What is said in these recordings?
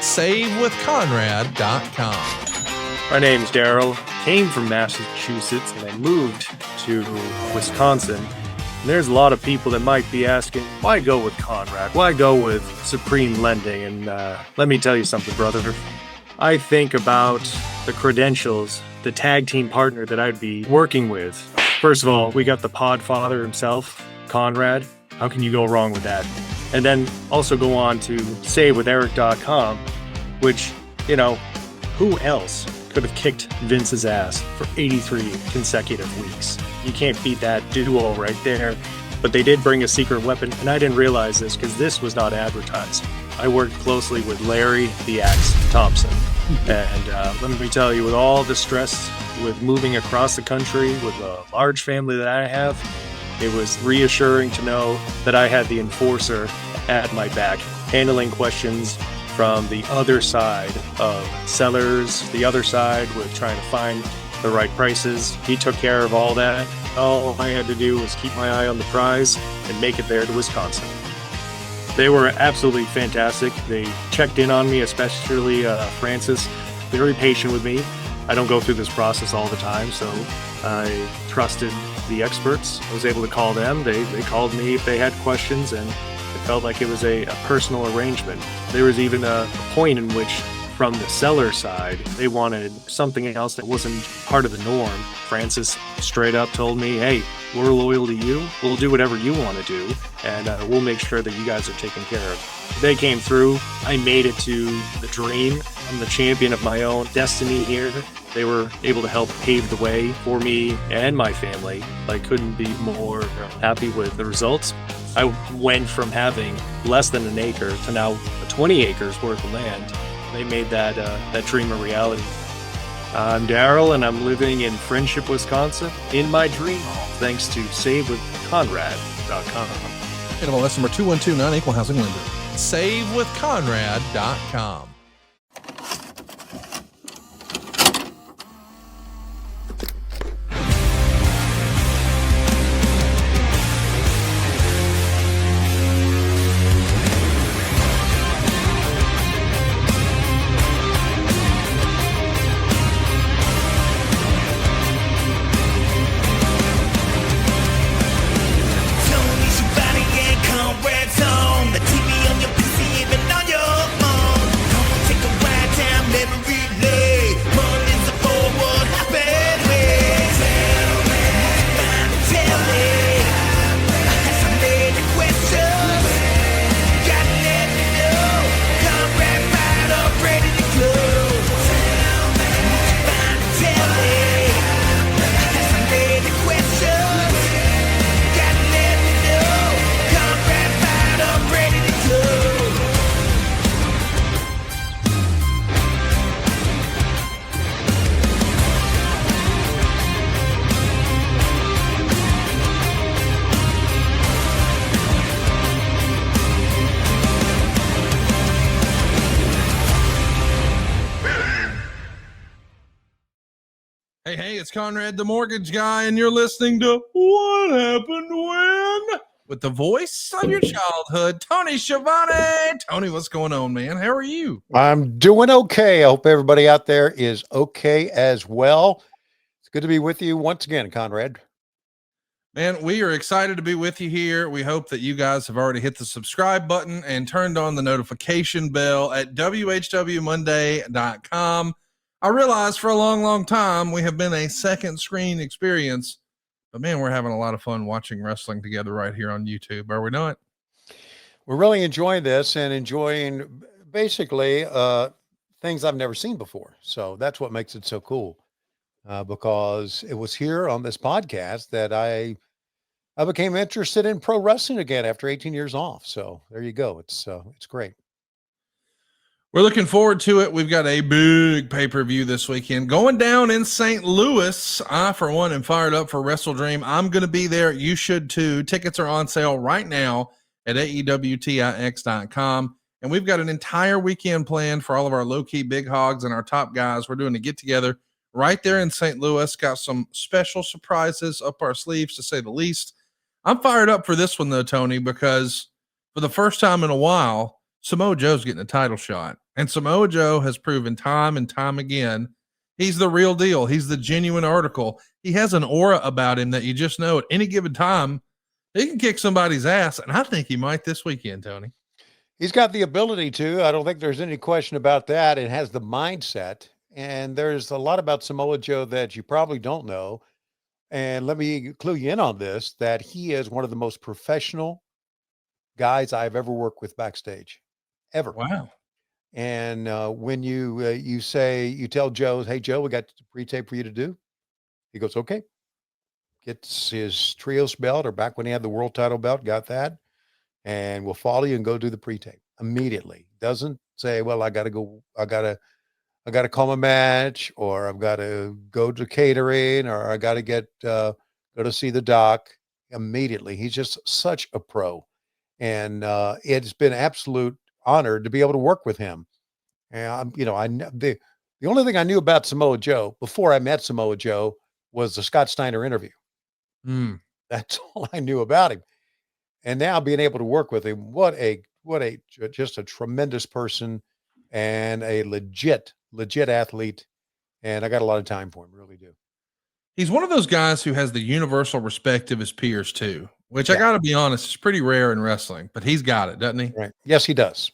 SaveWithConrad.com. My name's Daryl. Came from Massachusetts and I moved to Wisconsin. And there's a lot of people that might be asking, why go with Conrad? Why go with Supreme Lending? And let me tell you something, brother. I think about the credentials, the tag team partner that I'd be working with. First of all, we got the podfather himself, Conrad. How can you go wrong with that? And then also go on to SaveWithEric.com, which, you know, who else could have kicked Vince's ass for 83 consecutive weeks? You can't beat that duo right there. But they did bring a secret weapon, and I didn't realize this because this was not advertised. I worked closely with Larry the Axe Thompson. And let me tell you, with all the stress with moving across the country with a large family that I have, it was reassuring to know that I had the enforcer at my back, handling questions from the other side of sellers, the other side with trying to find the right prices. He took care of all that. All I had to do was keep my eye on the prize and make it there to Wisconsin. They were absolutely fantastic. They checked in on me, especially Francis, very patient with me. I don't go through this process all the time, so I trusted the experts. I was able to call them. They called me if they had questions, and it felt like it was a personal arrangement. There was even a point in which, from the seller side, they wanted something else that wasn't part of the norm. Francis straight up told me, hey, we're loyal to you. We'll do whatever you want to do, and we'll make sure that you guys are taken care of. They came through. I made it to the dream. I'm the champion of my own destiny here. They were able to help pave the way for me and my family. I couldn't be more happy with the results. I went from having less than an acre to now 20 acres worth of land. They made that dream a reality. I'm Daryl, and I'm living in Friendship, Wisconsin, in my dream home, thanks to SaveWithConrad.com. NMLS number 2129, Equal Housing Lender. SaveWithConrad.com. Hey, it's Conrad the Mortgage Guy, and you're listening to What Happened When? With the voice of your childhood, Tony Schiavone. Tony, what's going on, man? How are you? I'm doing okay. I hope everybody out there is okay as well. It's good to be with you once again, Conrad. Man, we are excited to be with you here. We hope that you guys have already hit the subscribe button and turned on the notification bell at WHWMonday.com. I realize for a long time we have been a second screen experience, but man, we're having a lot of fun watching wrestling together right here on YouTube. Are we not? We're really enjoying this and enjoying basically things I've never seen before. So that's what makes it so cool, because it was here on this podcast that I became interested in pro wrestling again after 18 years off. So there you go. It's great. We're looking forward to it. We've got a big pay-per-view this weekend going down in St. Louis. I, for one, am fired up for Wrestle Dream. I'm going to be there. You should too. Tickets are on sale right now at AEWTIX.com. And we've got an entire weekend planned for all of our low-key big hogs and our top guys. We're doing a get-together right there in St. Louis. Got some special surprises up our sleeves, to say the least. I'm fired up for this one, though, Tony, because for the first time in a while, Samoa Joe's getting a title shot. And Samoa Joe has proven time and time again, he's the real deal. He's the genuine article. He has an aura about him that you just know at any given time, he can kick somebody's ass. And I think he might this weekend, Tony. He's got the ability to. I don't think there's any question about that. It has the mindset. And there's a lot about Samoa Joe that you probably don't know. And let me clue you in on this, that he is one of the most professional guys I've ever worked with backstage, ever. Wow. And when you tell Joe, hey, Joe, we got the pre-tape for you to do. He goes, okay. Gets his trios belt, or back when he had the world title belt, got that. And we'll follow you and go do the pre-tape immediately. Doesn't say, well, I got to call my match, or I've got to go to catering, or I got to go to see the doc immediately. He's just such a pro. And it's been absolute honor to be able to work with him. And the only thing I knew about Samoa Joe before I met Samoa Joe was the Scott Steiner interview. That's all I knew about him. And now being able to work with him, just a tremendous person and a legit athlete. And I got a lot of time for him, really do. He's one of those guys who has the universal respect of his peers too, which I got to be honest, is pretty rare in wrestling, but he's got it, doesn't he? Right. Yes, he does.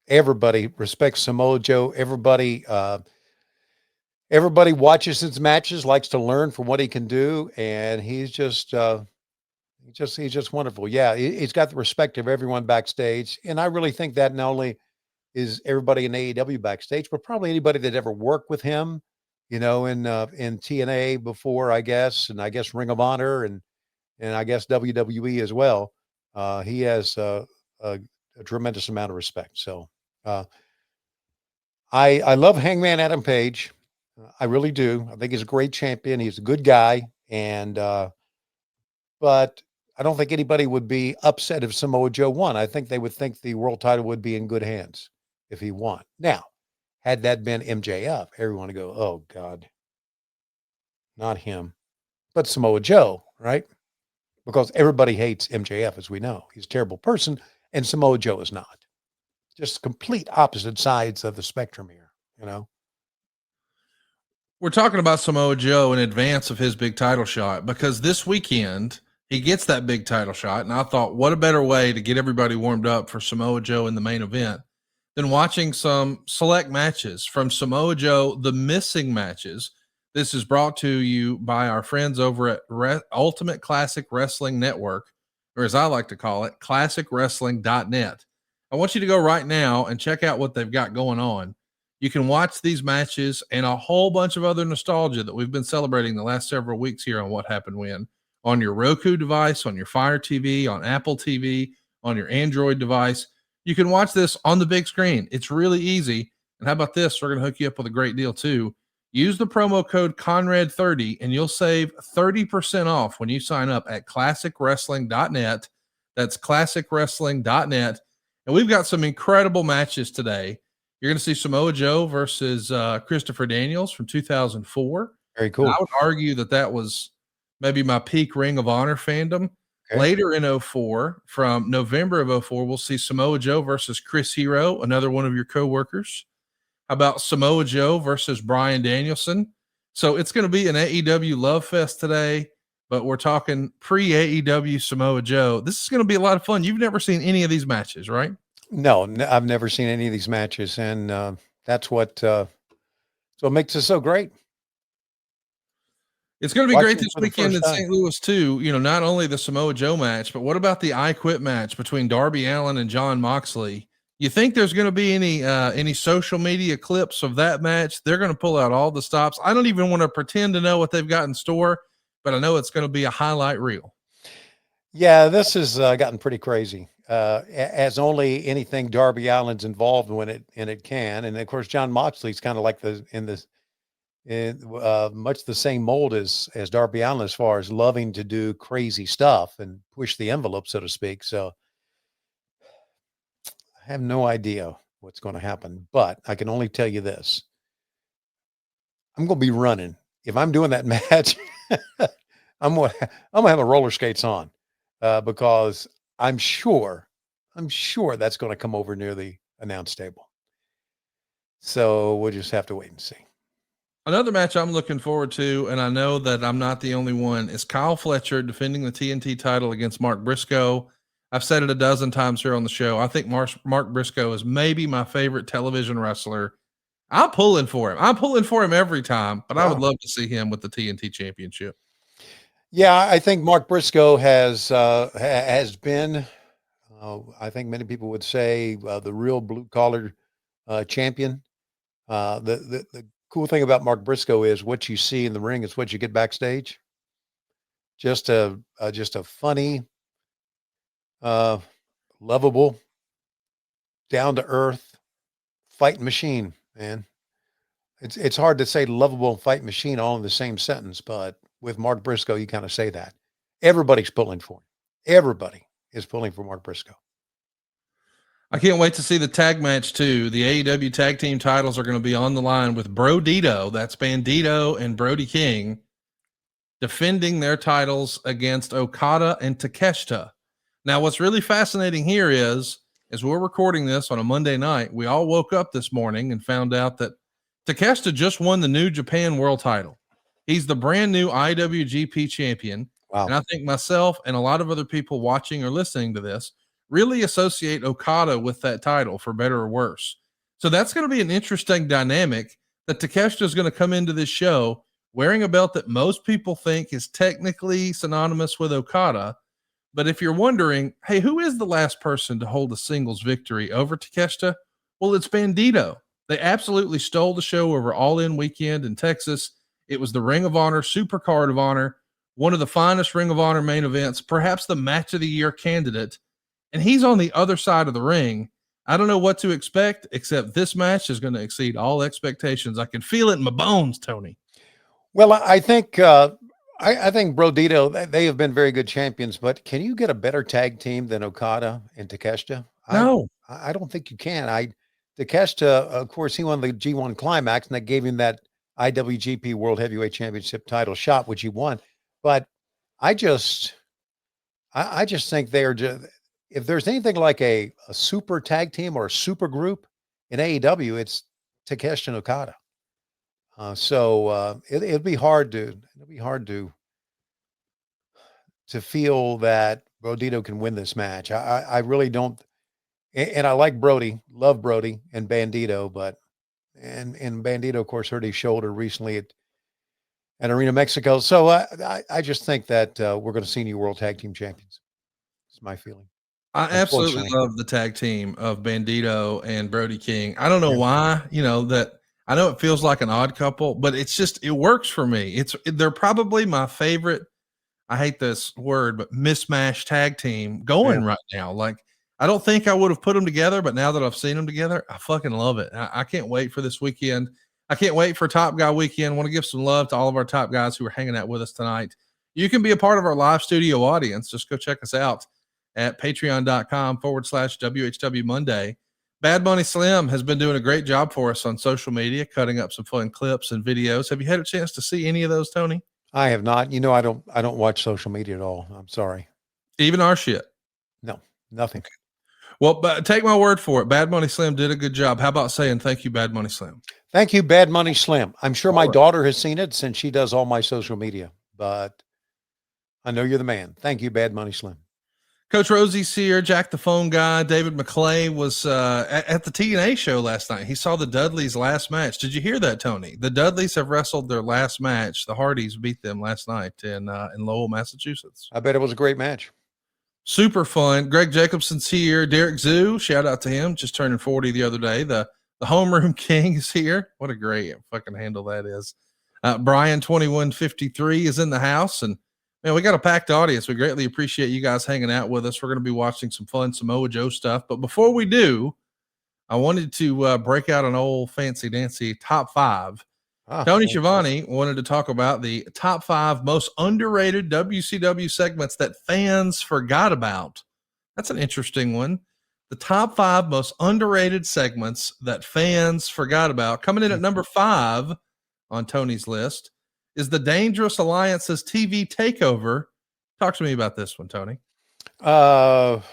Everybody respects Samoa Joe. Everybody watches his matches, likes to learn from what he can do. And he's just wonderful. Yeah. He's got the respect of everyone backstage. And I really think that not only is everybody in AEW backstage, but probably anybody that ever worked with him, in TNA before, I guess, and I guess Ring of Honor and I guess WWE as well. He has a tremendous amount of respect. So I love Hangman Adam Page. I really do. I think he's a great champion. He's a good guy. And, but I don't think anybody would be upset if Samoa Joe won. I think they would think the world title would be in good hands if he won. Now, had that been MJF, everyone would go, oh God, not him, but Samoa Joe, right? Because everybody hates MJF, as we know. He's a terrible person, and Samoa Joe is not. Just complete opposite sides of the spectrum here, We're talking about Samoa Joe in advance of his big title shot, because this weekend he gets that big title shot. And I thought, what a better way to get everybody warmed up for Samoa Joe in the main event than watching some select matches from Samoa Joe, the missing matches. This is brought to you by our friends over at Ultimate Classic Wrestling Network, or as I like to call it, classicwrestling.net. I want you to go right now and check out what they've got going on. You can watch these matches and a whole bunch of other nostalgia that we've been celebrating the last several weeks here on What Happened When, on your Roku device, on your Fire TV, on Apple TV, on your Android device. You can watch this on the big screen. It's really easy. And how about this? We're going to hook you up with a great deal too. Use the promo code Conrad30 and you'll save 30% off when you sign up at classicwrestling.net. That's classicwrestling.net. And we've got some incredible matches today. You're going to see Samoa Joe versus Christopher Daniels from 2004. Very cool. And I would argue that was maybe my peak Ring of Honor fandom. Okay. Later in 04, from November of 04, we'll see Samoa Joe versus Chris Hero, another one of your coworkers. How about Samoa Joe versus Bryan Danielson? So it's going to be an AEW love fest today, but we're talking pre-AEW Samoa Joe. This is going to be a lot of fun. You've never seen any of these matches, right? No, I've never seen any of these matches, and that's what makes it so great. It's going to be great this weekend in St. Louis too. Not only the Samoa Joe match, but what about the I Quit match between Darby Allin and Jon Moxley? You think there's going to be any social media clips of that match? They're going to pull out all the stops. I don't even want to pretend to know what they've got in store, but I know it's going to be a highlight reel. Yeah, this has gotten pretty crazy. As only anything Darby Allin's involved when it can, and of course Jon Moxley's kind of like much the same mold as Darby Allin as far as loving to do crazy stuff and push the envelope, so to speak. So I have no idea what's going to happen, but I can only tell you this: I'm going to be running if I'm doing that match. I'm gonna have a roller skates on because I'm sure that's going to come over near the announce table. So we'll just have to wait and see. Another match I'm looking forward to, and I know that I'm not the only one, is Kyle Fletcher defending the TNT title against Mark Briscoe. I've said it a dozen times here on the show. I think Mark Briscoe is maybe my favorite television wrestler. I'm pulling for him. I'm pulling for him every time, but I would love to see him with the TNT championship. Yeah, I think Mark Briscoe has been, I think many people would say, the real blue collar champion. The cool thing about Mark Briscoe is what you see in the ring is what you get backstage. Just a funny, lovable, down to earth fight machine, man. It's hard to say lovable fight machine all in the same sentence, but with Mark Briscoe, you kind of say that. Everybody's pulling for him. Everybody is pulling for Mark Briscoe. I can't wait to see the tag match too. The AEW tag team titles are going to be on the line with Brodito, that's Bandito and Brody King, defending their titles against Okada and Takeshita. Now, what's really fascinating here is, as we're recording this on a Monday night, we all woke up this morning and found out that Takeshita just won the New Japan World title. He's the brand new IWGP champion. Wow. And I think myself and a lot of other people watching or listening to this really associate Okada with that title, for better or worse. So that's going to be an interesting dynamic, that Takeshita is going to come into this show wearing a belt that most people think is technically synonymous with Okada. But if you're wondering, hey, who is the last person to hold a singles victory over Takeshita? Well, it's Bandito. They absolutely stole the show over All In Weekend in Texas. It was the Ring of Honor Super Card of Honor, one of the finest Ring of Honor main events, perhaps the match of the year candidate. And he's on the other side of the ring. I don't know what to expect, except this match is going to exceed all expectations. I can feel it in my bones, Tony. Well, I think I think Brodito, they have been very good champions, but can you get a better tag team than Okada and Takeshita? No. I don't think you can. Takeshita, of course, he won the G1 Climax, and that gave him that IWGP World Heavyweight Championship title shot, which he won. But I just think they are just, if there's anything like a super tag team or a super group in AEW, it's Takeshita and Okada. So it'll be hard to feel that Brodito can win this match. I really don't. And I like Brody, love Brody and Bandito, but and Bandito, of course, hurt his shoulder recently at Arena Mexico. So I just think that we're going to see new World Tag Team Champions. It's my feeling. I absolutely love the tag team of Bandito and Brody King. I don't know why, that I know it feels like an odd couple, but it's just, it works for me. They're probably my favorite. I hate this word, but mismatched tag team going right now. Like, I don't think I would have put them together, but now that I've seen them together, I fucking love it. I can't wait for this weekend. I can't wait for Top Guy Weekend. I want to give some love to all of our top guys who are hanging out with us tonight. You can be a part of our live studio audience. Just go check us out at patreon.com/WHW Monday. Bad Money Slim has been doing a great job for us on social media, cutting up some fun clips and videos. Have you had a chance to see any of those, Tony? I have not. I don't watch social media at all. I'm sorry. Even our shit? No, nothing. Okay. Well, but take my word for it. Bad Money Slim did a good job. How about saying thank you, Bad Money Slim? Thank you, Bad Money Slim. I'm sure my daughter has seen it since she does all my social media, but I know you're the man. Thank you, Bad Money Slim. Coach Rosie's here. Jack the Phone Guy. David McClay was at the TNA show last night. He saw the Dudleys' last match. Did you hear that, Tony? The Dudleys have wrestled their last match. The Hardys beat them last night in Lowell, Massachusetts. I bet it was a great match. Super fun. Greg Jacobson's here. Derek Zoo, shout out to him. Just turning 40 the other day. The Homeroom King is here. What a great fucking handle that is. Brian 2153 is in the house, and man, we got a packed audience. We greatly appreciate you guys hanging out with us. We're going to be watching some fun Samoa Joe stuff. But before we do, I wanted to break out an old fancy dancy top five. Tony Schiavone wanted to talk about the top 5 most underrated WCW segments that fans forgot about. That's an interesting one. The top 5 most underrated segments that fans forgot about. Coming in at number 5 on Tony's list is the Dangerous Alliance's TV takeover. Talk to me about this one, Tony. Well,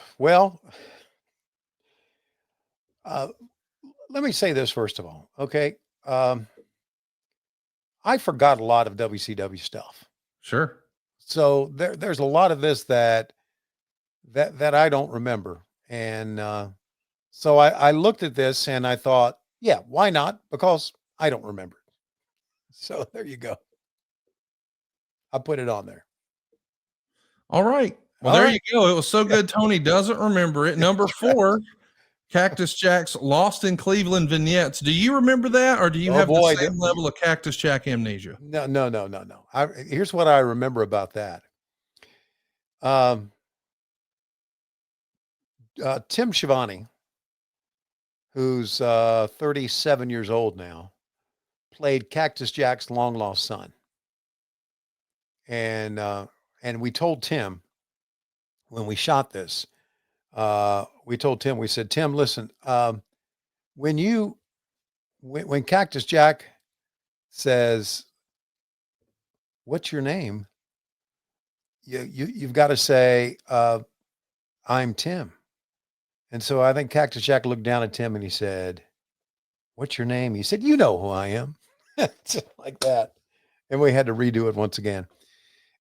let me say this first of all. Okay. I forgot a lot of WCW stuff. Sure. So there's a lot of this that I don't remember. And so I looked at this and I thought, yeah, why not? Because I don't remember it. So there you go. I put it on there. All right. Well, All there right. you go. It was so good. Tony doesn't remember it. Number 4, Cactus Jack's Lost in Cleveland vignettes. Do you remember that, or do you Oh have the boy, same level of Cactus Jack amnesia? no. Here's what I remember about that. Tim Schiavone, who's 37 years old now, played Cactus Jack's long lost son. And we told Tim when we shot this, we told Tim, we said, Tim, listen, when Cactus Jack says, "What's your name?" You've got to say, "I'm Tim." And so I think Cactus Jack looked down at Tim and he said, "What's your name?" He said, "You know who I am." Just like that. And we had to redo it once again.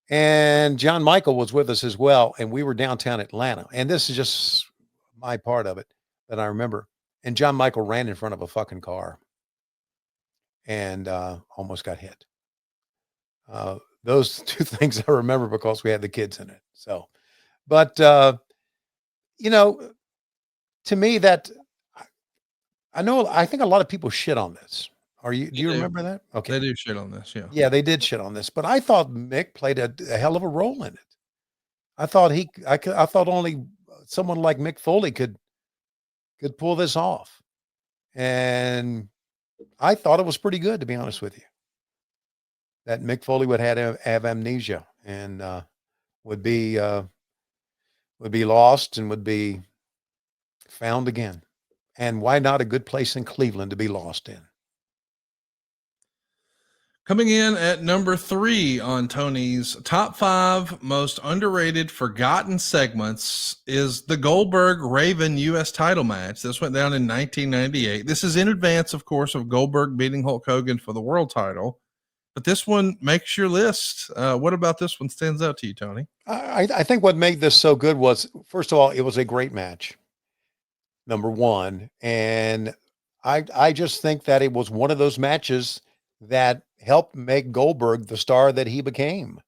And John Michael was with us as well. And we were downtown Atlanta. And this is just my part of it that I remember. And John Michael ran in front of a fucking car and almost got hit. Those two things I remember because we had the kids in it. So, but, you know, to me that I think a lot of people shit on this. Do you remember that? Okay. They do shit on this. Yeah. Yeah, they did shit on this, but I thought Mick played a hell of a role in it. I thought I thought only someone like Mick Foley could pull this off. And I thought it was pretty good, to be honest with you. That Mick Foley would have amnesia and would be lost and would be found again. And why not a good place in Cleveland to be lost in? Coming in at number 3 on Tony's top 5 most underrated forgotten segments is the Goldberg Raven U.S. title match. This went down in 1998. This is in advance, of course, of Goldberg beating Hulk Hogan for the world title. But this one makes your list. What about this one stands out to you, Tony? I think what made this so good was, first of all, it was a great match. Number one. And I just think that it was one of those matches that helped make Goldberg the star that he became.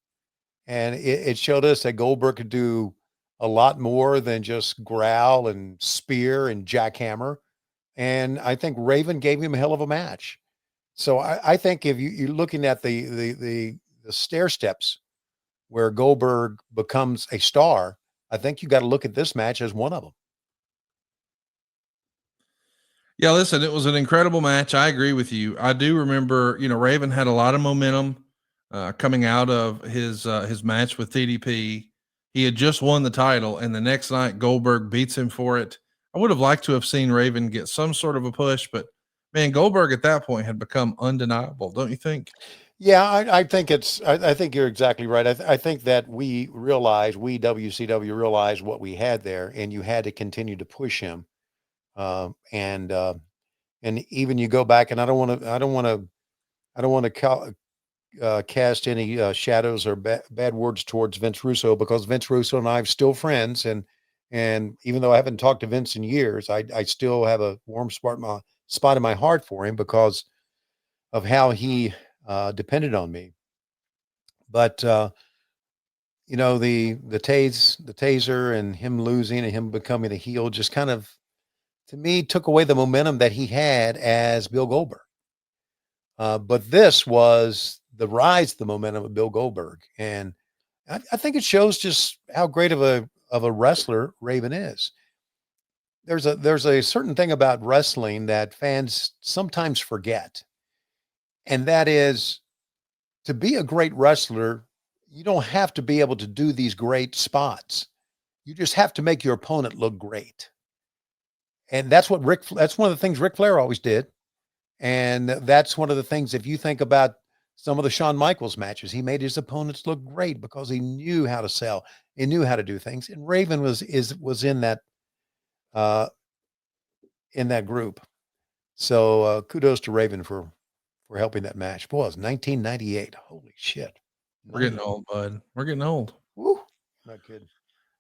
And it showed us that Goldberg could do a lot more than just growl and spear and jackhammer. And I think Raven gave him a hell of a match. So I think if you're looking at the stair steps where Goldberg becomes a star, I think you got to look at this match as one of them. Yeah, listen, it was an incredible match. I agree with you. I do remember, Raven had a lot of momentum coming out of his match with TDP. He had just won the title, and the next night Goldberg beats him for it. I would have liked to have seen Raven get some sort of a push, but man, Goldberg at that point had become undeniable, don't you think? Yeah, I think I think you're exactly right. I think that we WCW realized what we had there, and you had to continue to push him. And even you go back, and I don't want to cast any shadows or bad words towards Vince Russo, because Vince Russo and I are still friends, and even though I haven't talked to Vince in years, I still have a warm spot in my heart for him because of how he depended on me. But the taser and him losing and him becoming the heel just kind of, to me, took away the momentum that he had as Bill Goldberg. But this was the rise of the momentum of Bill Goldberg. And I think it shows just how great of a wrestler Raven is. There's a certain thing about wrestling that fans sometimes forget. And that is, to be a great wrestler, you don't have to be able to do these great spots. You just have to make your opponent look great. And that's one of the things Ric Flair always did. And that's one of the things, if you think about some of the Shawn Michaels matches, he made his opponents look great because he knew how to sell. He knew how to do things. And Raven was in that group. So kudos to Raven for helping that match. Boy, it was 1998. Holy shit. We're getting old, bud. We're getting old. Woo. Not kidding.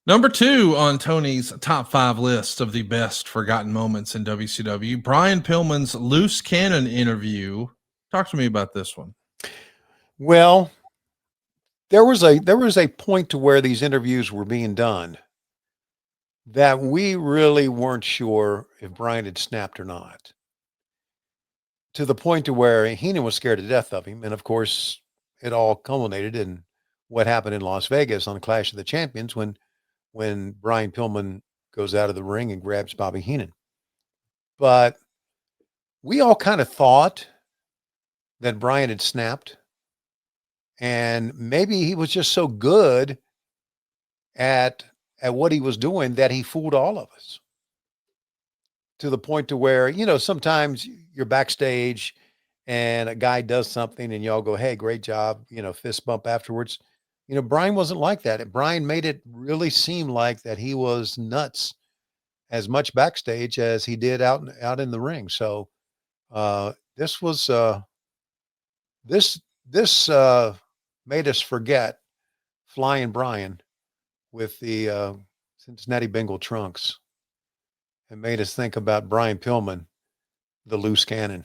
Number 2 on Tony's top 5 list of the best forgotten moments in WCW, Brian Pillman's loose cannon interview. Talk to me about this one. Well, there was a point to where these interviews were being done that we really weren't sure if Brian had snapped or not. To the point to where Heenan was scared to death of him. And of course, it all culminated in what happened in Las Vegas on Clash of the Champions when Brian Pillman goes out of the ring and grabs Bobby Heenan. But we all kind of thought that Brian had snapped, and maybe he was just so good at what he was doing that he fooled all of us, to the point to where, sometimes you're backstage and a guy does something and y'all go, hey, great job, fist bump afterwards. Brian wasn't like that. Brian made it really seem like that he was nuts as much backstage as he did out in the ring. So this was this made us forget Flying Brian with the Cincinnati Bengal trunks, and made us think about Brian Pillman, the loose cannon.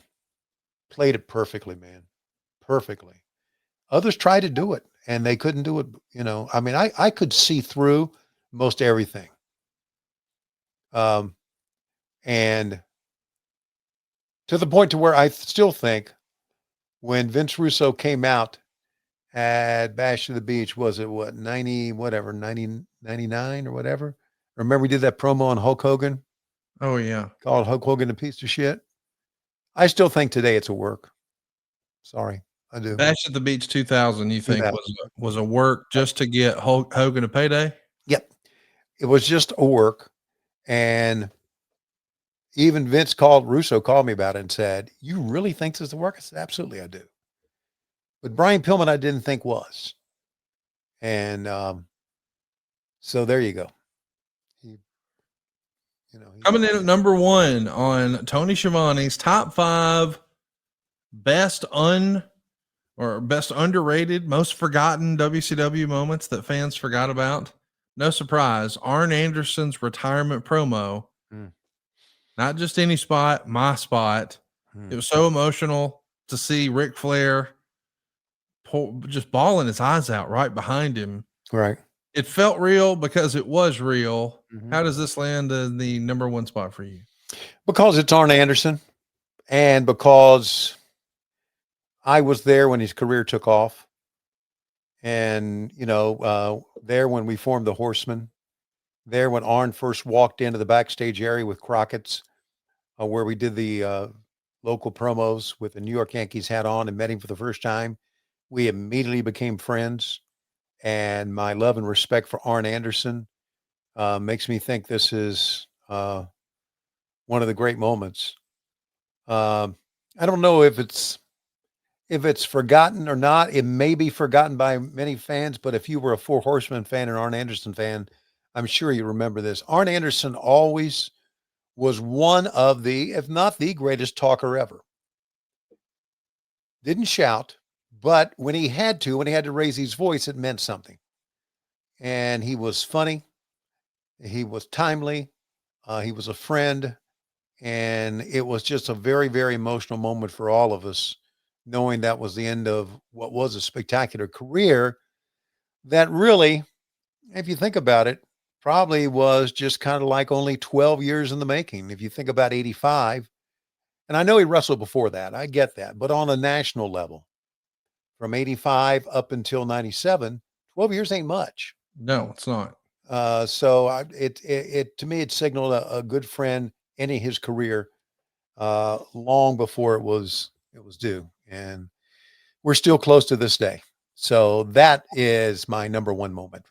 Played it perfectly, man. Perfectly. Others tried to do it and they couldn't do it. I mean, I could see through most everything. And to the point to where I still think when Vince Russo came out at Bash of the Beach, was it 99 or whatever? Remember we did that promo on Hulk Hogan? Oh, yeah. Called Hulk Hogan a piece of shit. I still think today it's a work. Sorry, I do. Bash at the Beach 2000, you think was a work just to get Hulk Hogan a payday? Yep. It was just a work. And even Russo called me about it and said, you really think this is a work? I said, absolutely, I do. But Brian Pillman, I didn't think was. And so there you go. Coming in at number 1 on Tony Schiavone's top 5 best underrated, most forgotten WCW moments that fans forgot about. No surprise, Arn Anderson's retirement promo. Not just any spot, my spot. It was so emotional to see Ric Flair just bawling his eyes out right behind him. Right. It felt real because it was real. How does this land in the number 1 spot for you? Because it's Arn Anderson, and because I was there when his career took off, and there when we formed the Horsemen, there when Arn first walked into the backstage area with Crockett's, where we did the local promos with the New York Yankees hat on and met him for the first time. We immediately became friends, and my love and respect for Arn Anderson makes me think this is one of the great moments. I don't know if it's forgotten or not. It may be forgotten by many fans, but if you were a Four Horsemen fan and Arn Anderson fan, I'm sure you remember this. Arn Anderson always was one of the, if not the greatest talker ever. Didn't shout, but when he had to raise his voice, it meant something. And he was funny. He was timely. He was a friend. And it was just a very, very emotional moment for all of us, knowing that was the end of what was a spectacular career that really, if you think about it, probably was just kind of like only 12 years in the making. If you think about 85, and I know he wrestled before that, I get that, but on a national level, from 85 up until 97, 12 years ain't much. No, it's not. So it to me, it signaled a good friend ending his career long before it was due. And we're still close to this day. So that is my number 1 moment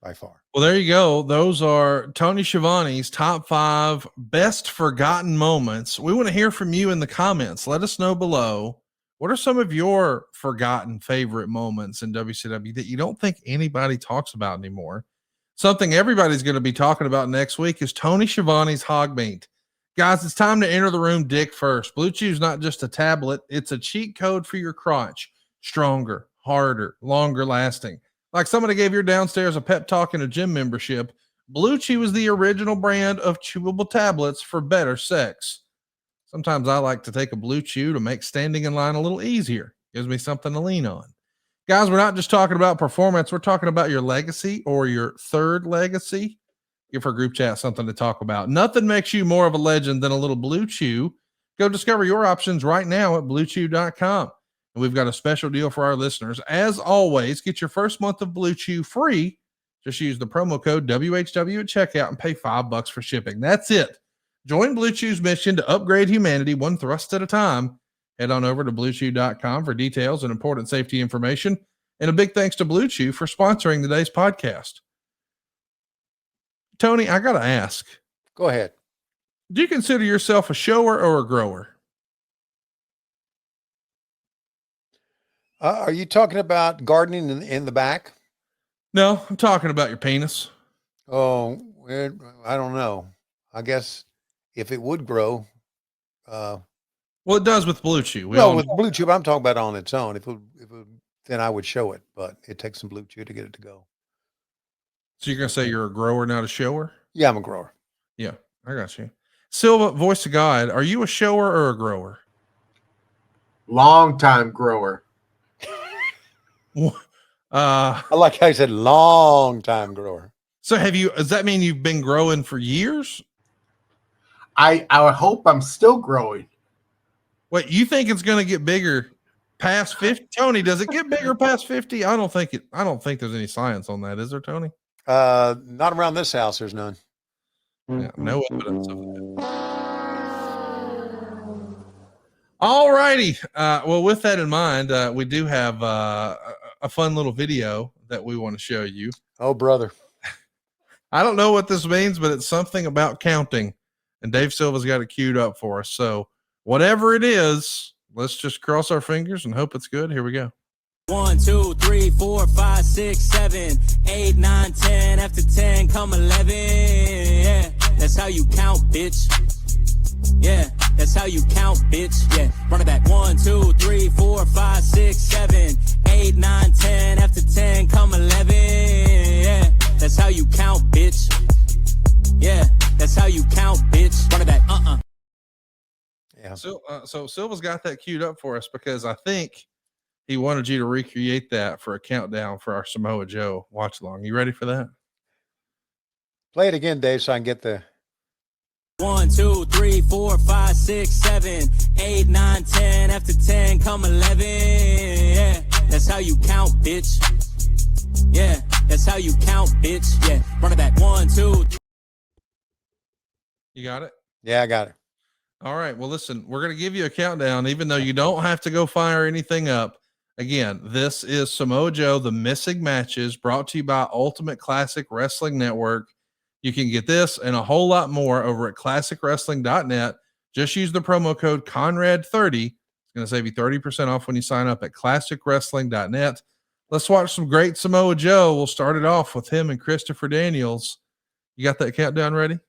by far. Well, there you go. Those are Tony Schiavone's top 5 best forgotten moments. We want to hear from you in the comments. Let us know below. What are some of your forgotten favorite moments in WCW that you don't think anybody talks about anymore? Something everybody's going to be talking about next week is Tony Schiavone's hog meat. Guys, it's time to enter the room dick first. Blue Chew's not just a tablet, it's a cheat code for your crotch. Stronger, harder, longer lasting. Like somebody gave your downstairs a pep talk and a gym membership, Blue Chew is the original brand of chewable tablets for better sex. Sometimes I like to take a Blue Chew to make standing in line a little easier. Gives me something to lean on. Guys, we're not just talking about performance. We're talking about your legacy or your third legacy. Give our group chat something to talk about. Nothing makes you more of a legend than a little Blue Chew. Go discover your options right now at bluechew.com. And we've got a special deal for our listeners. As always, get your first month of Blue Chew free. Just use the promo code WHW at checkout and pay $5 for shipping. That's it. Join Blue Chew's mission to upgrade humanity one thrust at a time. Head on over to bluechew.com for details and important safety information. And a big thanks to Blue Chew for sponsoring today's podcast. Tony, I got to ask. Go ahead. Do you consider yourself a shower or a grower? Are you talking about gardening in the back? No, I'm talking about your penis. Oh, I don't know. I guess if it would grow. Well, it does with Blue Chew. With Blue Chew, I'm talking about on its own. If it, then I would show it, but it takes some Blue Chew to get it to go. So you're going to say you're a grower, not a shower? Yeah, I'm a grower. Yeah, I got you. Silva, voice of God, are you a shower or a grower? Long time grower. I like how you said long time grower. So does that mean you've been growing for years? I hope I'm still growing. Wait, you think it's going to get bigger past 50? Tony, does it get bigger past 50? I don't think there's any science on that. Is there, Tony? Not around this house. There's none. Yeah, no evidence of that. All righty. Well, with that in mind, we do have a fun little video that we want to show you. Oh, brother. I don't know what this means, but it's something about counting. And Dave Silva's got it queued up for us. So whatever it is, let's just cross our fingers and hope it's good. Here we go. 1, 2, 3, 4, 5, 6, 7, 8, 9, 10. After 10, come 11. Yeah, that's how you count, bitch. Yeah, that's how you count, bitch. Yeah, run it back. 1, 2, 3, 4, 5, 6, 7, 8, 9, 10. After 10, come 11. Yeah, that's how you count, bitch. Yeah, that's how you count, bitch. Run it back. Yeah. So Silva's got that queued up for us because I think he wanted you to recreate that for a countdown for our Samoa Joe watch along. You ready for that? Play it again, Dave, so I can get the 1, 2, 3, 4, 5, 6, 7, 8, 9, 10. After 10, come 11. Yeah, that's how you count, bitch. Yeah, that's how you count, bitch. Yeah, run it back. 1, 2. You got it? Yeah, I got it. All right. Well, listen, we're going to give you a countdown, even though you don't have to go fire anything up. Again, this is Samoa Joe, the missing matches, brought to you by Ultimate Classic Wrestling Network. You can get this and a whole lot more over at classicwrestling.net. Just use the promo code Conrad30. It's going to save you 30% off when you sign up at classicwrestling.net. Let's watch some great Samoa Joe. We'll start it off with him and Christopher Daniels. You got that countdown ready?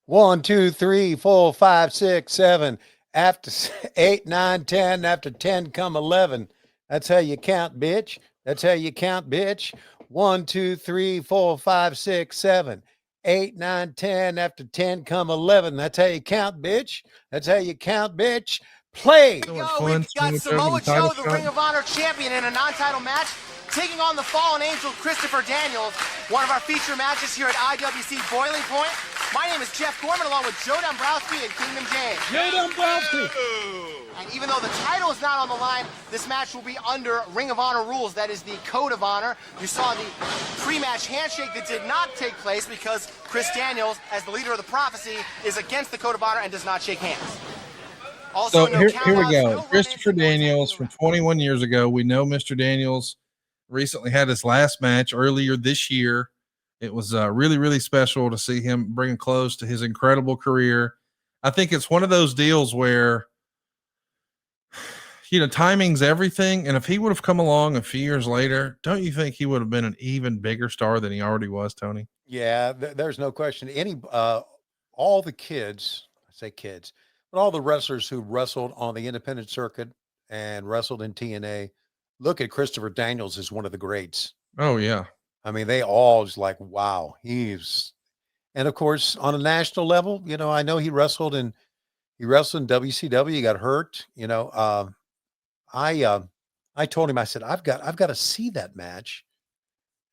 1, 2, 3, 4, 5, 6, 7. After 8, 9, 10. After 10, come 11. That's how you count, bitch. That's how you count, bitch. 1, 2, 3, 4, 5, 6, 7, 8, 9, 10. After 10, come 11. That's how you count, bitch. That's how you count, bitch. Play. So We've got Samoa Joe, the Ring of Honor champion, in a non-title match, taking on the fallen angel Christopher Daniels, one of our feature matches here at IWC Boiling Point. My name is Jeff Gorman, along with Joe Dombrowski and Kingdom James. Joe Dombrowski. And even though the title is not on the line, this match will be under Ring of Honor rules. That is the Code of Honor. You saw the pre-match handshake that did not take place because Chris Daniels, as the leader of the Prophecy, is against the Code of Honor and does not shake hands. Also, So here we go. Christopher Daniels from 21 years ago. We know Mr. Daniels recently had his last match earlier this year. It was really, really special to see him bring a close to his incredible career. I think it's one of those deals where, you know, timing's everything. And if he would have come along a few years later, don't you think he would have been an even bigger star than he already was, Tony? Yeah, there's no question. All the kids, say kids, but all the wrestlers who wrestled on the independent circuit and wrestled in TNA look at Christopher Daniels as one of the greats. Oh yeah. I mean, they all just like, wow, and of course, on a national level, I know he wrestled in WCW. He got hurt. I told him, I said, I've got to see that match.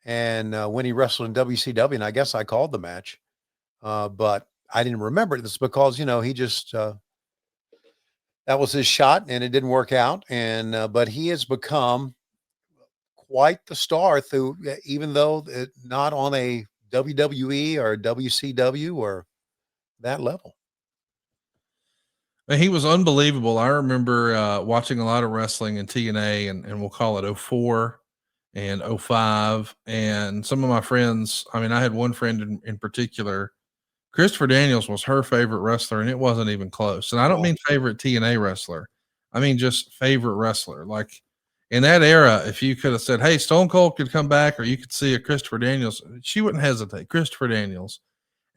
And when he wrestled in WCW, and I guess I called the match, but I didn't remember this because he just that was his shot, and it didn't work out. And but he has become quite the star through, even though not on a WWE or WCW or that level. And he was unbelievable. I remember watching a lot of wrestling in TNA, and we'll call it 04 and 05. And some of my friends, I mean, I had one friend in particular, Christopher Daniels was her favorite wrestler, and it wasn't even close. And I don't mean favorite TNA wrestler. I mean just favorite wrestler. Like in that era, if you could have said, hey, Stone Cold could come back, or you could see a Christopher Daniels, she wouldn't hesitate. Christopher Daniels.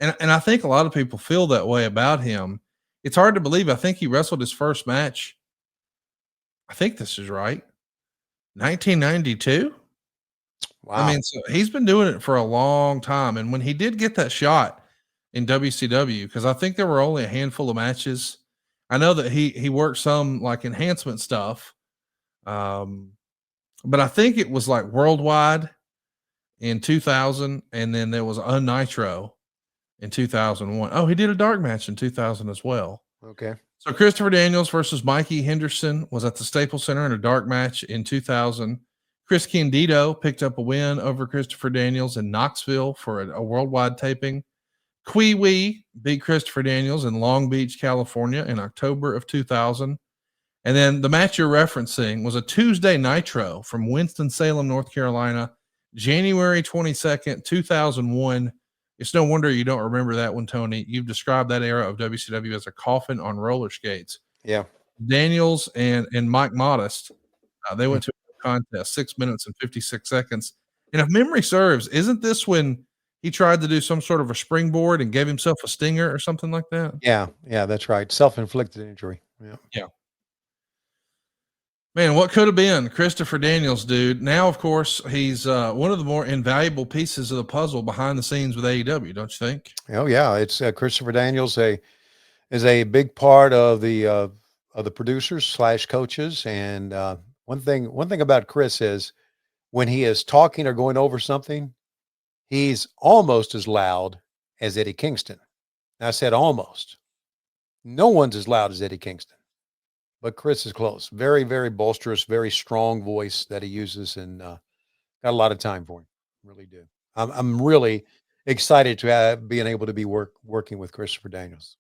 And I think a lot of people feel that way about him. It's hard to believe. I think he wrestled his first match, I think this is right, 1992. Wow. I mean, so he's been doing it for a long time. And when he did get that shot in WCW, because I think there were only a handful of matches, I know that he worked some like enhancement stuff. But I think it was like worldwide in 2000. And then there was a Nitro in 2001. Oh, he did a dark match in 2000 as well. Okay. So Christopher Daniels versus Mikey Henderson was at the Staples Center in a dark match in 2000. Chris Candido picked up a win over Christopher Daniels in Knoxville for a worldwide taping. Kwee Wee beat Christopher Daniels in Long Beach, California in October of 2000. And then the match you're referencing was a Tuesday Nitro from Winston-Salem, North Carolina, January 22nd, 2001. It's no wonder you don't remember that one, Tony. You've described that era of WCW as a coffin on roller skates. Yeah. Daniels and Mike Modest, they went to a contest, 6 minutes and 56 seconds. And if memory serves, isn't this when he tried to do some sort of a springboard and gave himself a stinger or something like that? Yeah. Yeah, that's right. Self-inflicted injury. Yeah. Yeah. Man, what could have been Christopher Daniels, dude. Now, of course, he's one of the more invaluable pieces of the puzzle behind the scenes with AEW, don't you think? Oh yeah, it's Christopher Daniels is a big part of the producers / coaches. And one thing about Chris is when he is talking or going over something, he's almost as loud as Eddie Kingston. And I said almost. No one's as loud as Eddie Kingston. But Chris is close. Very, very boisterous, very strong voice that he uses, and got a lot of time for him. Really do. I'm really excited to have being able to be working with Christopher Daniels.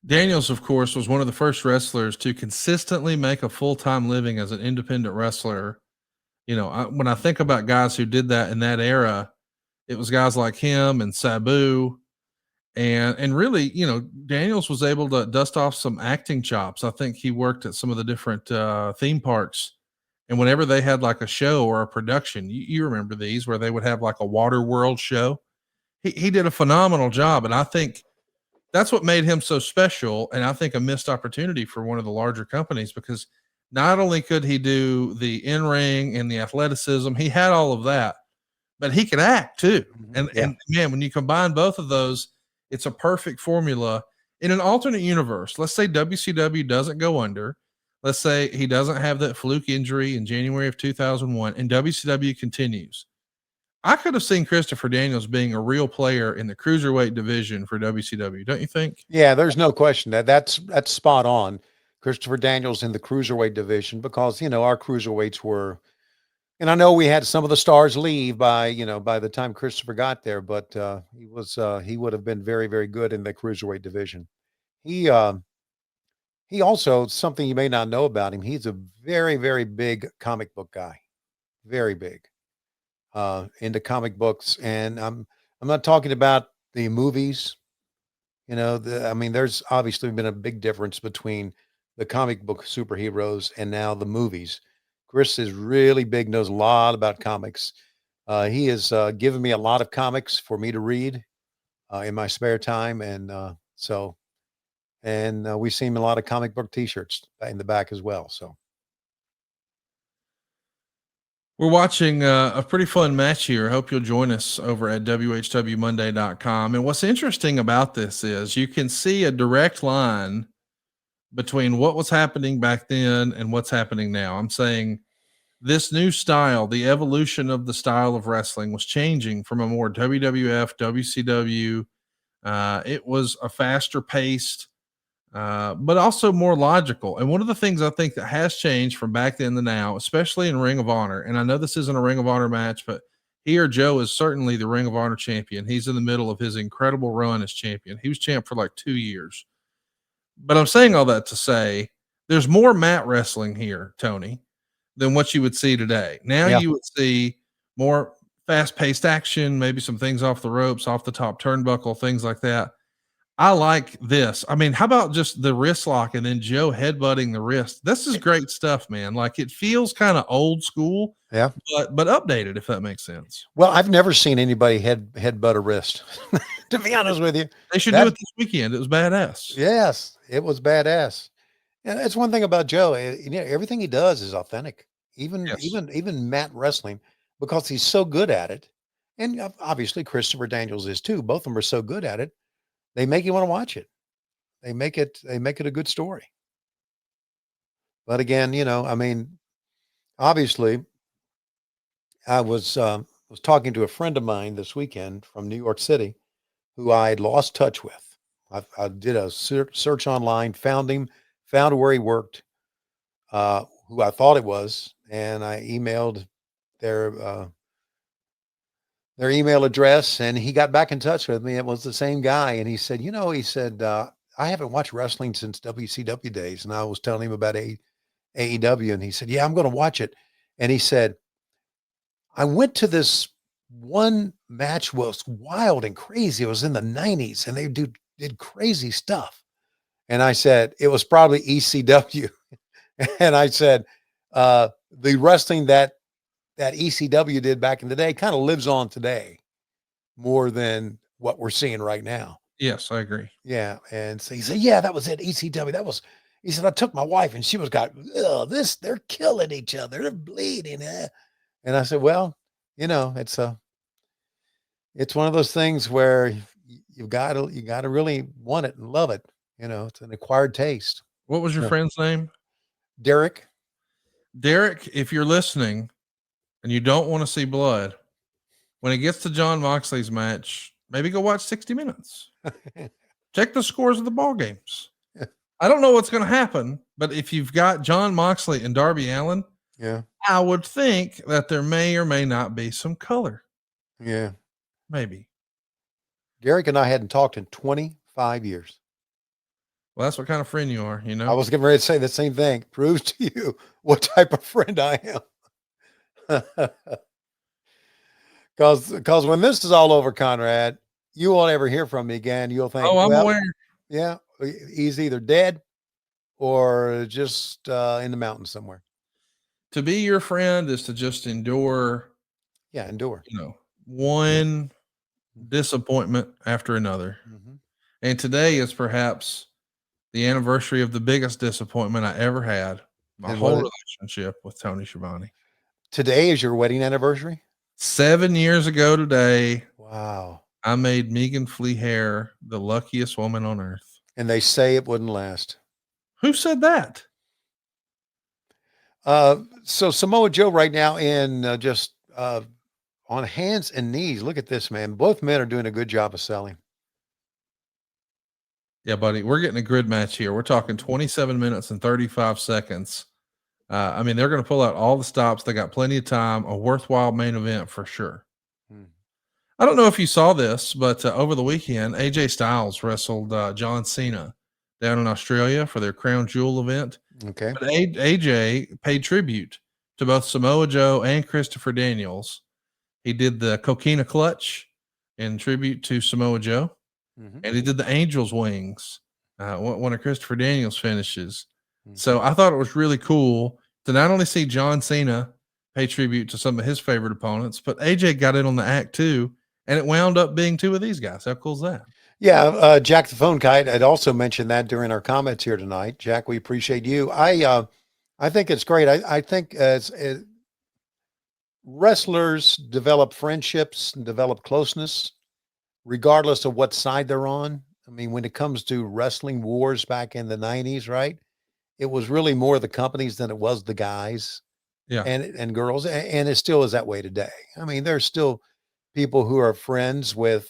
Daniels, of course, was one of the first wrestlers to consistently make a full-time living as an independent wrestler. You know, when I think about guys who did that in that era, it was guys like him and Sabu. And really, you know, Daniels was able to dust off some acting chops. I think he worked at some of the different theme parks. And whenever they had like a show or a production, you remember these, where they would have like a Water World show. He did a phenomenal job. And I think that's what made him so special. And I think a missed opportunity for one of the larger companies, because not only could he do the in-ring and the athleticism, he had all of that, but he could act too. And man, when you combine both of those, it's a perfect formula. In an alternate universe, let's say WCW doesn't go under. Let's say he doesn't have that fluke injury in January of 2001 and WCW continues. I could have seen Christopher Daniels being a real player in the cruiserweight division for WCW. Don't you think? Yeah, there's no question that's spot on. Christopher Daniels in the cruiserweight division, because, you know, our cruiserweights were, and I know we had some of the stars leave by the time Christopher got there, but he would have been very, very good in the cruiserweight division. He also, something you may not know about him, he's a very, very big comic book guy, very big, into comic books. And I'm not talking about the movies. You know, there's obviously been a big difference between the comic book superheroes and now the movies. Chris is really big, knows a lot about comics. He has given me a lot of comics for me to read in my spare time. And so And we see him in a lot of comic book T-shirts in the back as well. So We're watching a pretty fun match here. I hope you'll join us over at WHWMonday.com. And what's interesting about this is you can see a direct line between what was happening back then and what's happening now. I'm saying this new style, the evolution of the style of wrestling was changing from a more WWF, WCW. It was a faster paced, but also more logical. And one of the things I think that has changed from back then to now, especially in Ring of Honor, and I know this isn't a Ring of Honor match, but here Joe is certainly the Ring of Honor champion. He's in the middle of his incredible run as champion. He was champ for like 2 years. But I'm saying all that to say there's more mat wrestling here, Tony, than what you would see today. Now you would see more fast-paced action, maybe some things off the ropes, off the top turnbuckle, things like that. I like this. I mean, how about just the wrist lock and then Joe headbutting the wrist? This is great stuff, man. Like it feels kind of old school, yeah, but updated, if that makes sense. Well, I've never seen anybody headbutt a wrist. To be honest with you, they should do it this weekend. It was badass. Yes, it was badass. And that's one thing about Joe. You know, everything he does is authentic. Even mat wrestling, because he's so good at it. And obviously Christopher Daniels is too. Both of them are so good at it. They make you want to watch it. They make it a good story. But again, you know, I mean, obviously I was talking to a friend of mine this weekend from New York City who I had lost touch with. I did a search online, found him, found where he worked, who I thought it was, and I emailed their email address, and he got back in touch with me. It was the same guy, and he said, I haven't watched wrestling since WCW days, and I was telling him about AEW, and he said, yeah, I'm going to watch it. And he said, I went to this one match, was wild and crazy. It was in the 90s, and they did crazy stuff. And I said, it was probably ECW. And I said, the wrestling that ECW did back in the day kind of lives on today more than what we're seeing right now. Yes, I agree. Yeah. And so he said, yeah, that was it. ECW. He said, I took my wife and she was they're killing each other. They're bleeding. And I said, well, you know, it's one of those things where you got to really want it and love it. You know, it's an acquired taste. What was your friend's name? Derek. Derek, if you're listening and you don't want to see blood, when it gets to Jon Moxley's match, maybe go watch 60 Minutes. Check the scores of the ball games. I don't know what's going to happen, but if you've got Jon Moxley and Darby Allin, yeah, I would think that there may or may not be some color. Yeah. Maybe. Derek and I hadn't talked in 25 years. Well, that's what kind of friend you are, you know? I was getting ready to say the same thing. Proves to you what type of friend I am. Because when this is all over, Conrad, you won't ever hear from me again. You'll think, I'm aware. Yeah, he's either dead or just in the mountains somewhere. To be your friend is to just endure. Yeah, endure. You know, one disappointment after another. Mm-hmm. And today is perhaps the anniversary of the biggest disappointment I ever had. My whole relationship with Tony Schiavone. Today is your wedding anniversary? 7 years ago today. Wow. I made Megan Flehair the luckiest woman on earth. And they say it wouldn't last. Who said that? So Samoa Joe right now in just on hands and knees. Look at this, man. Both men are doing a good job of selling. Yeah, buddy. We're getting a grid match here. We're talking 27 minutes and 35 seconds. I mean, they're going to pull out all the stops. They got plenty of time. A worthwhile main event for sure. I don't know if you saw this, but over the weekend, AJ Styles wrestled John Cena down in Australia for their Crown Jewel event. Okay. But AJ paid tribute to both Samoa Joe and Christopher Daniels. He did the Coquina Clutch in tribute to Samoa Joe. Mm-hmm. And he did the Angel's Wings, one of Christopher Daniels' finishes. Mm-hmm. So I thought it was really cool to not only see John Cena pay tribute to some of his favorite opponents, but AJ got in on the act too. And it wound up being two of these guys. How cool is that? Yeah, Jack the Phone Kite had also mentioned that during our comments here tonight. Jack, we appreciate you. I think it's great. I think as wrestlers develop friendships and develop closeness, regardless of what side they're on. I mean, when it comes to wrestling wars back in the 90s, right? It was really more the companies than it was the guys Yeah. and girls. And it still is that way today. I mean, there's still people who are friends with,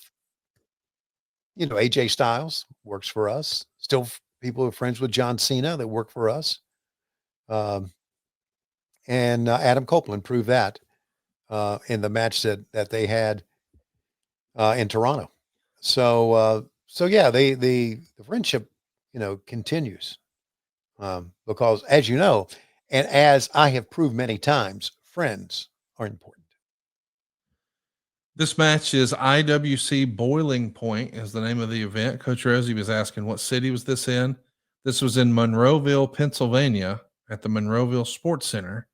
AJ Styles works for us. Still people who are friends with John Cena that work for us. Um, and Adam Copeland proved that in the match that they had in Toronto. So yeah, the friendship, continues because as you know, and as I have proved many times, friends are important. This match is IWC Boiling Point is the name of the event. Coach Rosie was asking what city was this in? This was in Monroeville, Pennsylvania at the Monroeville Sports Center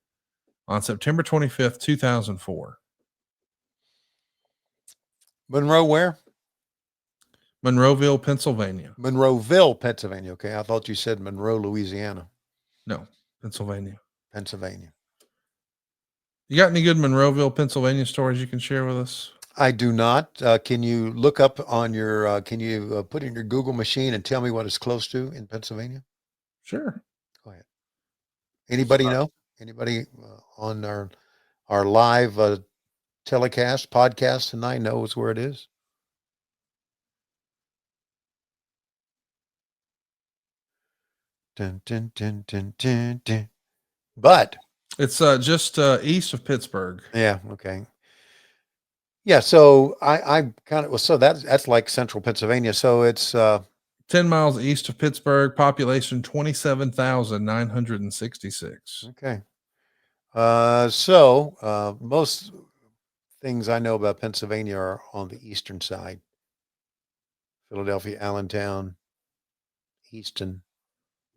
on September 25th, 2004. Monroe, where? Monroeville, Pennsylvania. Monroeville, Pennsylvania. Okay, I thought you said Monroe, Louisiana. No, Pennsylvania. Pennsylvania. You got any good Monroeville, Pennsylvania stories you can share with us? I do not. Can you look up on your, can you put in your Google machine and tell me what it's close to in Pennsylvania? Sure. Go ahead. Anybody know? Anybody on our live telecast, podcast tonight knows where it is? Dun, dun, dun, dun, dun, dun. But It's just east of Pittsburgh. yeah, okay. Yeah, so I kind of so that's like central Pennsylvania. So it's 10 miles east of Pittsburgh, population 27,966. okay. So most things I know about Pennsylvania are on the eastern side. Philadelphia, Allentown, Easton,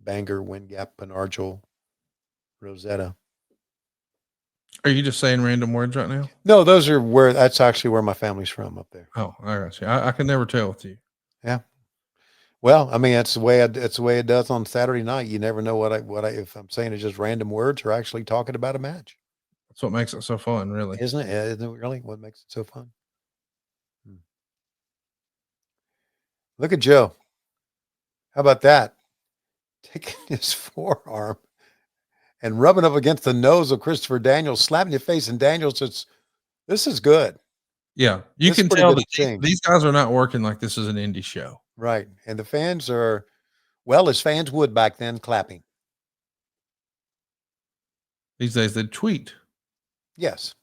Bangor, Wind Gap, Penargil, Rosetta. Are you just saying random words right now? No, that's actually where my family's from up there. Oh, I got you. I can never tell with you. Yeah. Well, I mean, that's the way it does on Saturday night. You never know if I'm saying it's just random words or actually talking about a match. That's what makes it so fun, really. Isn't it? Isn't it really what makes it so fun? Look at Joe. How about that? Taking his forearm and rubbing up against the nose of Christopher Daniels, slapping your face, and Daniels says, "This is good." Yeah, you This is can pretty tell good that exchange. these guys are not working like this is an indie show. Right. And the fans are, well, as fans would back then, clapping. These days they tweet. Yes.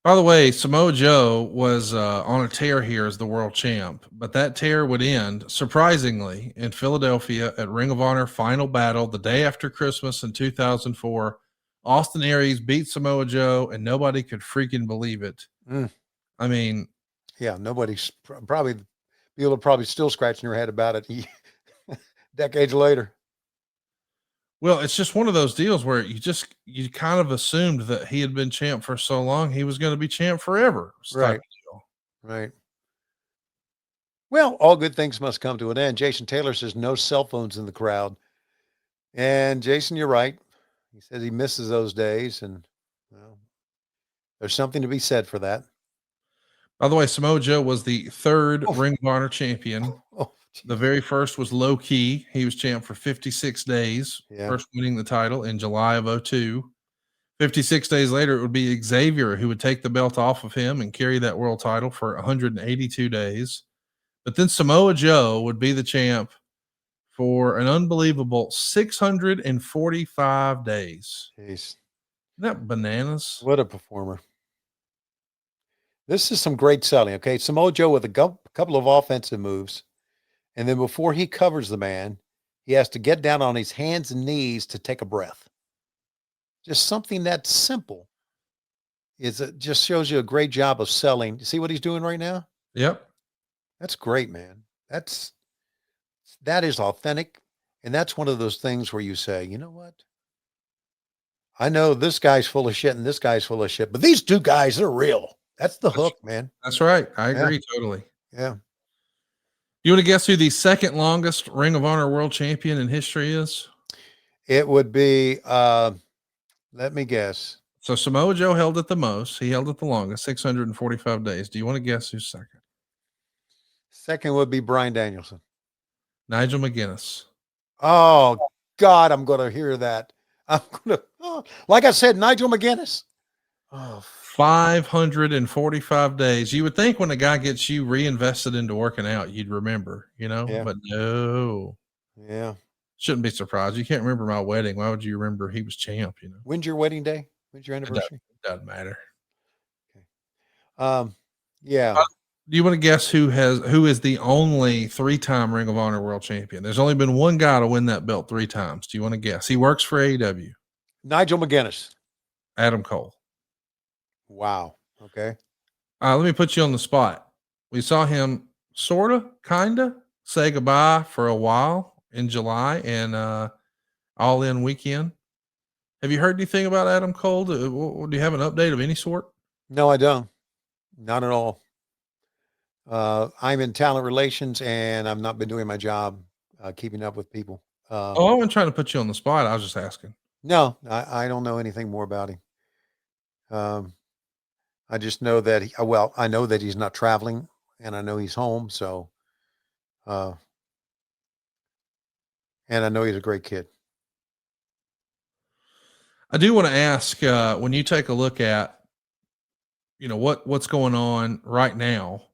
By the way, Samoa Joe was on a tear here as the world champ, but that tear would end, surprisingly, in Philadelphia at Ring of Honor Final Battle the day after Christmas in 2004. Austin Aries beat Samoa Joe, and nobody could freaking believe it. I mean, yeah, nobody's probably, people are probably still scratching their head about it decades later. well, it's just one of those deals where you kind of assumed that he had been champ for so long, he was going to be champ forever. Right. Right. Well, all good things must come to an end. Jason Taylor says no cell phones in the crowd. And Jason, you're right. He says he misses those days. And well, there's something to be said for that. By the way, Samoa Joe was the third Ring of Honor champion. The very first was Low Key. He was champ for 56 days, first winning the title in July of 2002. 56 days later, it would be Xavier who would take the belt off of him and carry that world title for 182 days. But then Samoa Joe would be the champ for an unbelievable 645 days. Jeez. Isn't that bananas? What a performer. This is some great selling. Okay. Samoa Joe with a couple of offensive moves. And then before he covers the man, he has to get down on his hands and knees to take a breath. Just something that simple it just shows you a great job of selling. You see what he's doing right now? Yep. That's great, man. That is authentic. And that's one of those things where you say, you know what? I know this guy's full of shit and this guy's full of shit, but these two guys are real. That's the hook, man. That's right. I agree totally. Yeah. You want to guess who the second longest Ring of Honor World Champion in history is? It would be, let me guess. So Samoa Joe held it the most. He held it the longest, 645 days. Do you want to guess who's second? Second would be Bryan Danielson. Nigel McGuinness. Oh, God, I'm going to hear that. Like I said, Nigel McGuinness. Oh, 545 days. You would think when a guy gets you reinvested into working out, you'd remember, Yeah. but no. Yeah. Shouldn't be surprised. You can't remember my wedding. Why would you remember he was champ, When's your wedding day? When's your anniversary? Doesn't matter. Yeah. Do you want to guess who is the only 3-time Ring of Honor World Champion? There's only been one guy to win that belt 3 times. Do you want to guess? He works for AEW. Nigel McGuinness. Adam Cole. Wow. Okay. Let me put you on the spot. We saw him kind of say goodbye for a while in July and All In weekend. Have you heard anything about Adam Cole? Do you have an update of any sort? No, I don't. Not at all. I'm in talent relations and I've not been doing my job keeping up with people. I wasn't trying to put you on the spot. I was just asking. No, I don't know anything more about him. I just know that I know that he's not traveling and I know he's home. So, and I know he's a great kid. I do want to ask, when you take a look at, what's going on right now,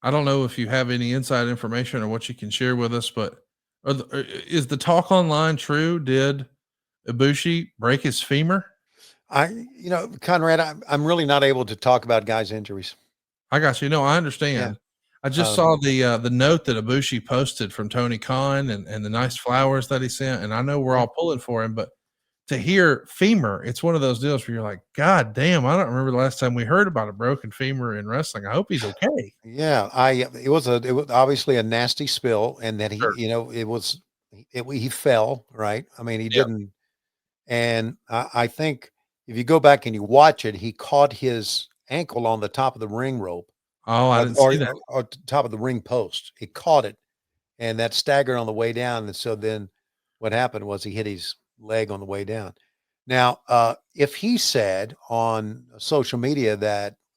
I don't know if you have any inside information or what you can share with us, but is the talk online true? Did Ibushi break his femur? Conrad, I'm really not able to talk about guys' injuries. I got you. No, I understand. Yeah. I just saw the note that Ibushi posted from Tony Khan and the nice flowers that he sent. And I know we're all pulling for him, but to hear femur, it's one of those deals where you're like, God damn, I don't remember the last time we heard about a broken femur in wrestling. I hope he's okay. Yeah. It was obviously a nasty spill and that he, sure. He fell, right? I mean, he didn't. And I think if you go back and you watch it, he caught his ankle on the top of the ring rope. Oh, I didn't see that. Or top of the ring post. He caught it and that staggered on the way down. And so then what happened was he hit his leg on the way down. Now, if he said on social media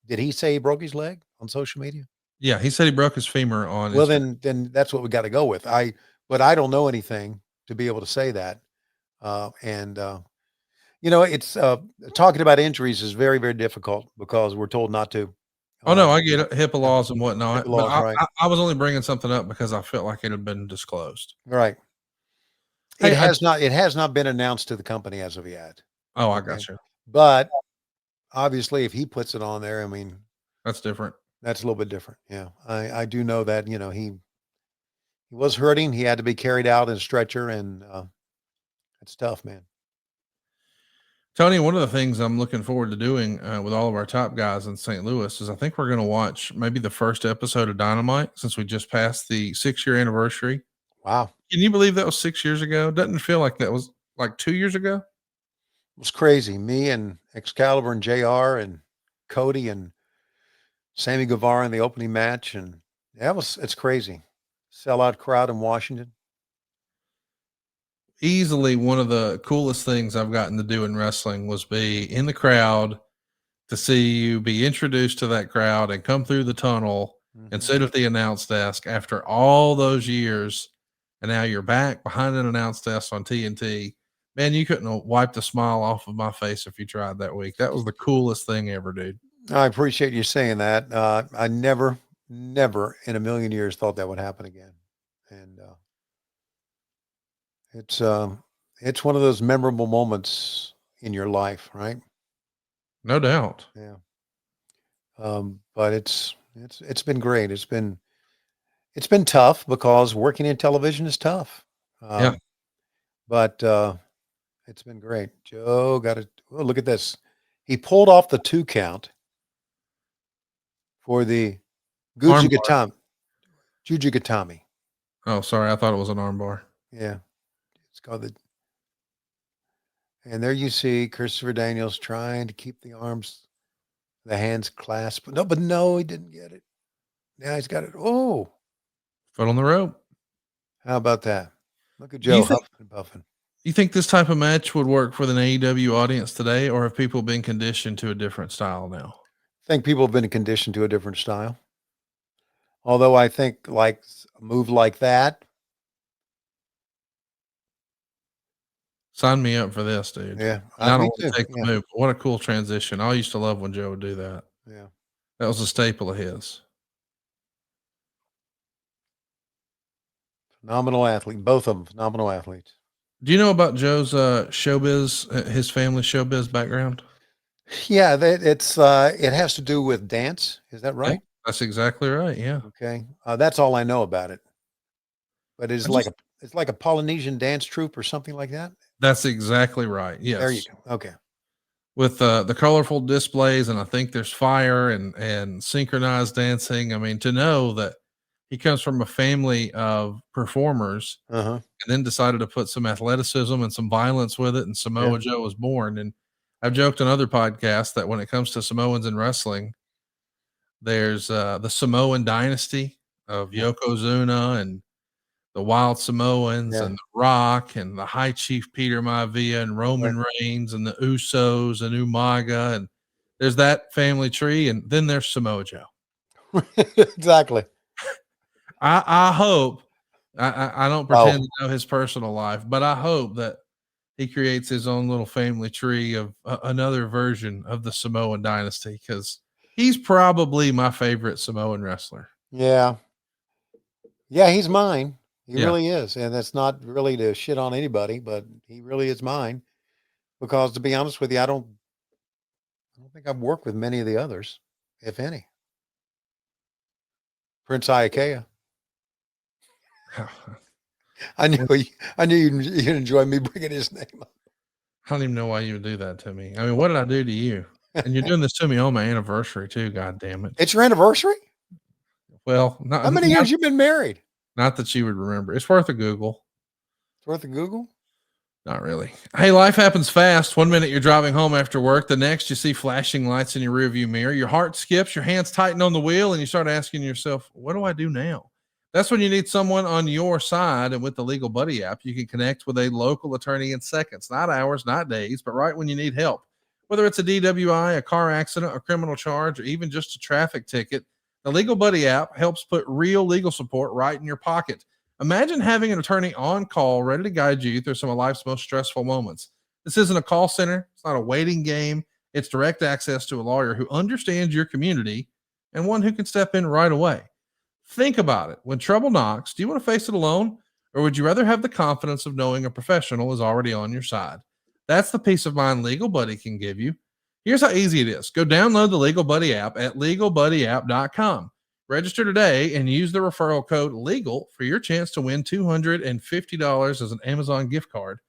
did he say he broke his leg on social media? Yeah, he said he broke his femur on. Well, then that's what we got to go with. But I don't know anything to be able to say that. It's talking about injuries is very, very difficult because we're told not to. Oh no, I get it. HIPAA laws and whatnot. Laws, but right. I was only bringing something up because I felt like it had been disclosed. Right. It has not been announced to the company as of yet. Oh, I got you. But obviously, if he puts it on there, I mean, that's different. That's a little bit different. Yeah, I do know that. He was hurting. He had to be carried out in a stretcher, and it's tough, man. Tony, one of the things I'm looking forward to doing with all of our top guys in St. Louis is I think we're going to watch maybe the first episode of Dynamite since we just passed the 6-year anniversary. Wow. Can you believe that was 6 years ago? Doesn't feel like that was like 2 years ago. It was crazy. Me and Excalibur and JR and Cody and Sammy Guevara in the opening match. And it's crazy. Sellout crowd in Washington. Easily one of the coolest things I've gotten to do in wrestling was be in the crowd, to see you be introduced to that crowd and come through the tunnel and sit at the announce desk after all those years. And now you're back behind an announce desk on TNT. Man, you couldn't have wiped a smile off of my face if you tried that week. That was the coolest thing ever, dude. I appreciate you saying that. I never in a million years thought that would happen again. And it's one of those memorable moments in your life, right? No doubt. Yeah. But it's been great. It's been tough because working in television is tough. Yeah. But it's been great. Joe look at this. He pulled off the 2 count for the Jujigatami. Oh, sorry. I thought it was an arm bar. Yeah. It's called and there you see Christopher Daniels trying to keep the hands clasped. No, he didn't get it. Now he's got it. Oh, Foot on the rope. How about that? Look at Do you Joe think- huffing and puffing. You think this type of match would work for the AEW audience today, or have people been conditioned to a different style now? I think people have been conditioned to a different style. Although I think like a move like that, Sign me up for this, dude. yeah, And I me don't want to too. take the Yeah, move. But what a cool transition. I used to love when Joe would do that. yeah. That was a staple of his. Phenomenal athlete. Both of them phenomenal athletes. Do you know about Joe's showbiz, his family showbiz background? Yeah, it has to do with dance. Is that right? That's exactly right. Yeah. Okay, that's all I know about it. But it's I like a Polynesian dance troupe or something like that. That's exactly right. Yes. There you go. Okay. With the colorful displays, and I think there's fire and synchronized dancing. I mean, to know that he comes from a family of performers Uh-huh. and then decided to put some athleticism and some violence with it, and Samoa Joe was born. And I've joked on other podcasts that when it comes to Samoans in wrestling, there's the Samoan dynasty of Yokozuna and the Wild Samoans and The Rock and the High Chief Peter Maivia and Roman Reigns and the Usos and Umaga, and there's that family tree, and then there's Samoa Joe. Exactly. I hope I don't pretend to know his personal life, but I hope that he creates his own little family tree of another version of the Samoan dynasty, because he's probably my favorite Samoan wrestler. Yeah. Yeah, he's mine. He really is. And that's not really to shit on anybody, but he really is mine. Because to be honest with you, I don't think I've worked with many of the others, if any. Prince Iakea. I knew you'd enjoy me bringing his name up. I don't even know why you would do that to me. I mean, what did I do to you? And you're doing this to me on my anniversary too. God damn it! It's your anniversary? Well, How many years you been married? Not that you would remember. It's worth a Google. It's worth a Google? Not really. Hey, life happens fast. 1 minute you're driving home after work. The next you see flashing lights in your rearview mirror. Your heart skips, your hands tighten on the wheel, and you start asking yourself, what do I do now? That's when you need someone on your side. And with the Legal Buddy app, you can connect with a local attorney in seconds, not hours, not days, but right when you need help. Whether it's a DWI, a car accident, a criminal charge, or even just a traffic ticket, the Legal Buddy app helps put real legal support right in your pocket. Imagine having an attorney on call, ready to guide you through some of life's most stressful moments. This isn't a call center. It's not a waiting game. It's direct access to a lawyer who understands your community and one who can step in right away. Think about it. When trouble knocks, do you want to face it alone, or would you rather have the confidence of knowing a professional is already on your side? That's the peace of mind Legal Buddy can give you. Here's how easy it is. Go download the Legal Buddy app at LegalBuddyApp.com. Register today and use the referral code LEGAL for your chance to win $250 as an Amazon gift card.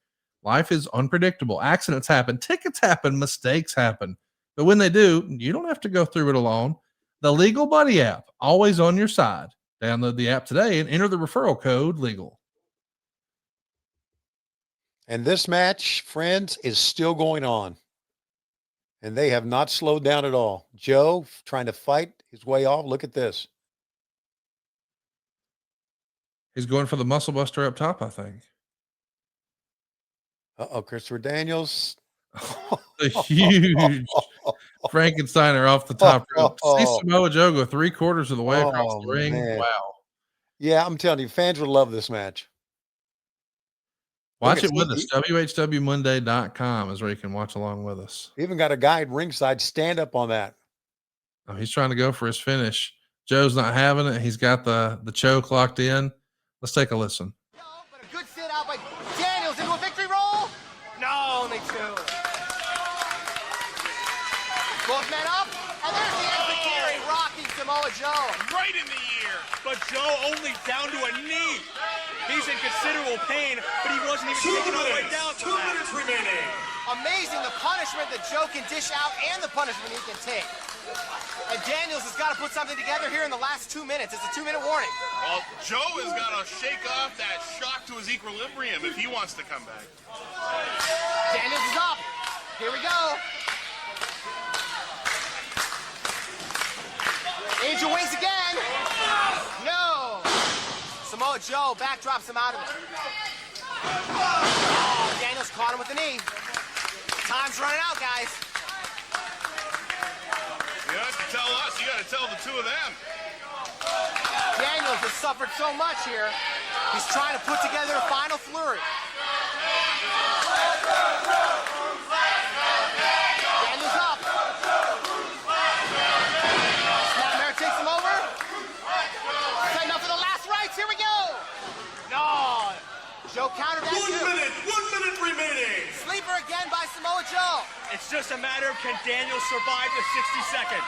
Life is unpredictable. Accidents happen. Tickets happen. Mistakes happen. But when they do, you don't have to go through it alone. The Legal Buddy app, always on your side. Download the app today and enter the referral code LEGAL. And this match, friends, is still going on. And they have not slowed down at all. Joe trying to fight his way off. Look at this. He's going for the muscle buster up top, I think. Uh-oh, Christopher Daniels. A huge Frankensteiner off the top rope. See Samoa Joe go 3/4 of the way across the ring. Man. Wow. Yeah, I'm telling you, fans would love this match. Watch it with us. WHWMonday.com is where you can watch along with us. Even got a guy at ringside stand up on that. Oh, he's trying to go for his finish. Joe's not having it. He's got the choke locked in. Let's take a listen. But a good sit out by Daniels into a victory roll. No, only two. Both men up, and there's the Enziguri rocking Samoa Joe. Right in the ear, but Joe only down to a knee. He's in considerable pain, but he wasn't even taken all the way down. 2 minutes remaining. Amazing the punishment that Joe can dish out and the punishment he can take. And Daniels has got to put something together here in the last 2 minutes. It's a 2-minute warning. Well, Joe has got to shake off that shock to his equilibrium if he wants to come back. Daniels is up. Here we go. Angel Wings again. No. Joe backdrops him out of it. Oh, Daniels caught him with the knee. Time's running out, guys. You don't have to tell us. You got to tell the two of them. Daniels has suffered so much here. He's trying to put together a final flurry. Daniels up. Snapmare takes him over. Setting up for the last rights. Here we go. No. Joe countered that too. 1 minute remaining. Sleeper again by Samoa Joe. It's just a matter of can Daniels survive the 60 seconds.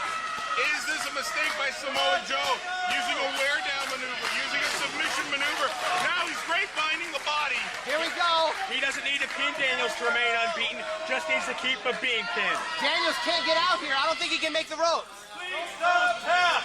Is this a mistake by Samoa Joe? Using a wear down maneuver, using a submission maneuver. Now he's grapevining the body. Here we go. He doesn't need to pin Daniels to remain unbeaten, just needs to keep him being pinned. Daniels can't get out here. I don't think he can make the ropes. Please don't tap.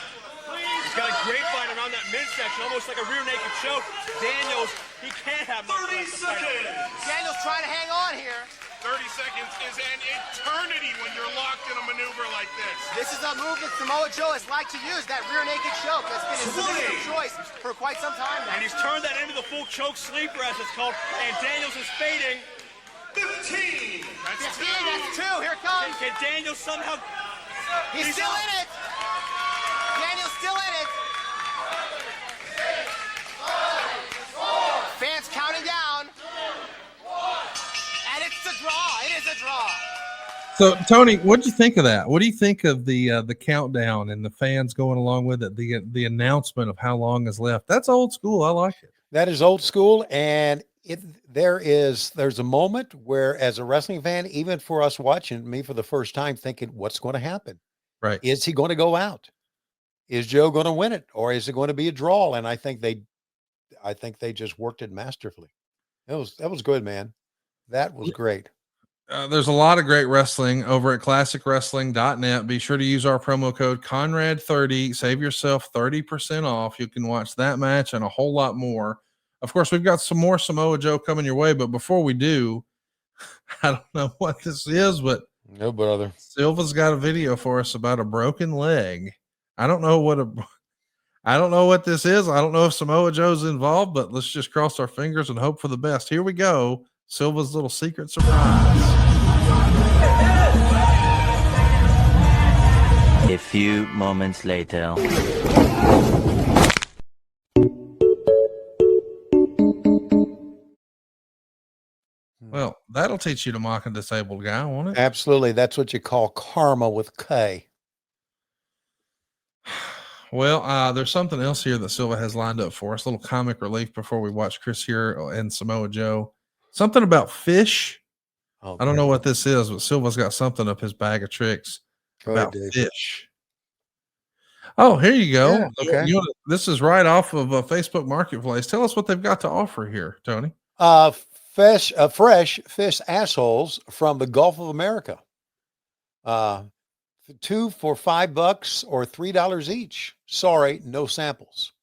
He's got a grapevine around that midsection, almost like a rear naked choke. Daniels, he can't have 30 seconds. Daniels trying to hang on here. 30 seconds is an eternity when you're locked in a maneuver like this. This is a move that Samoa Joe has liked to use, that rear naked choke. That's been his submission of choice for quite some time now. And he's turned that into the full choke sleeper, as it's called, and Daniels is fading. 15. That's 15, that's two. Here it comes. Can Daniels somehow... He's still in it. Daniels still in it. Fans counting down. And it's a draw. It is a draw. So, Tony, what do you think of that? What do you think of the countdown and the fans going along with it? The announcement of how long is left. That's old school. I like it. That is old school, and there's a moment where, as a wrestling fan, even for us watching me for the first time, thinking, what's going to happen? Right? Is he going to go out? Is Joe going to win it, or is it going to be a draw? And I think they just worked it masterfully. That was good, man. That was great. There's a lot of great wrestling over at classicwrestling.net. Be sure to use our promo code Conrad30. Save yourself 30% off. You can watch that match and a whole lot more. Of course, we've got some more Samoa Joe coming your way, but before we do, I don't know what this is, but No, brother. Silva's got a video for us about a broken leg. I don't know what this is. I don't know if Samoa Joe's involved, but let's just cross our fingers and hope for the best. Here we go. Silva's little secret surprise. A few moments later. Well, that'll teach you to mock a disabled guy, won't it? Absolutely. That's what you call karma with K. Well, there's something else here that Silva has lined up for us. A little comic relief before we watch Chris here and Samoa Joe. Something about fish. Oh, I don't know what this is, but Silva's got something up his bag of tricks about fish. Oh, here you go. Yeah, okay. This is right off of a Facebook Marketplace. Tell us what they've got to offer here, Tony. Fresh fish assholes from the Gulf of America. 2 for $5 or $3 each. Sorry, no samples.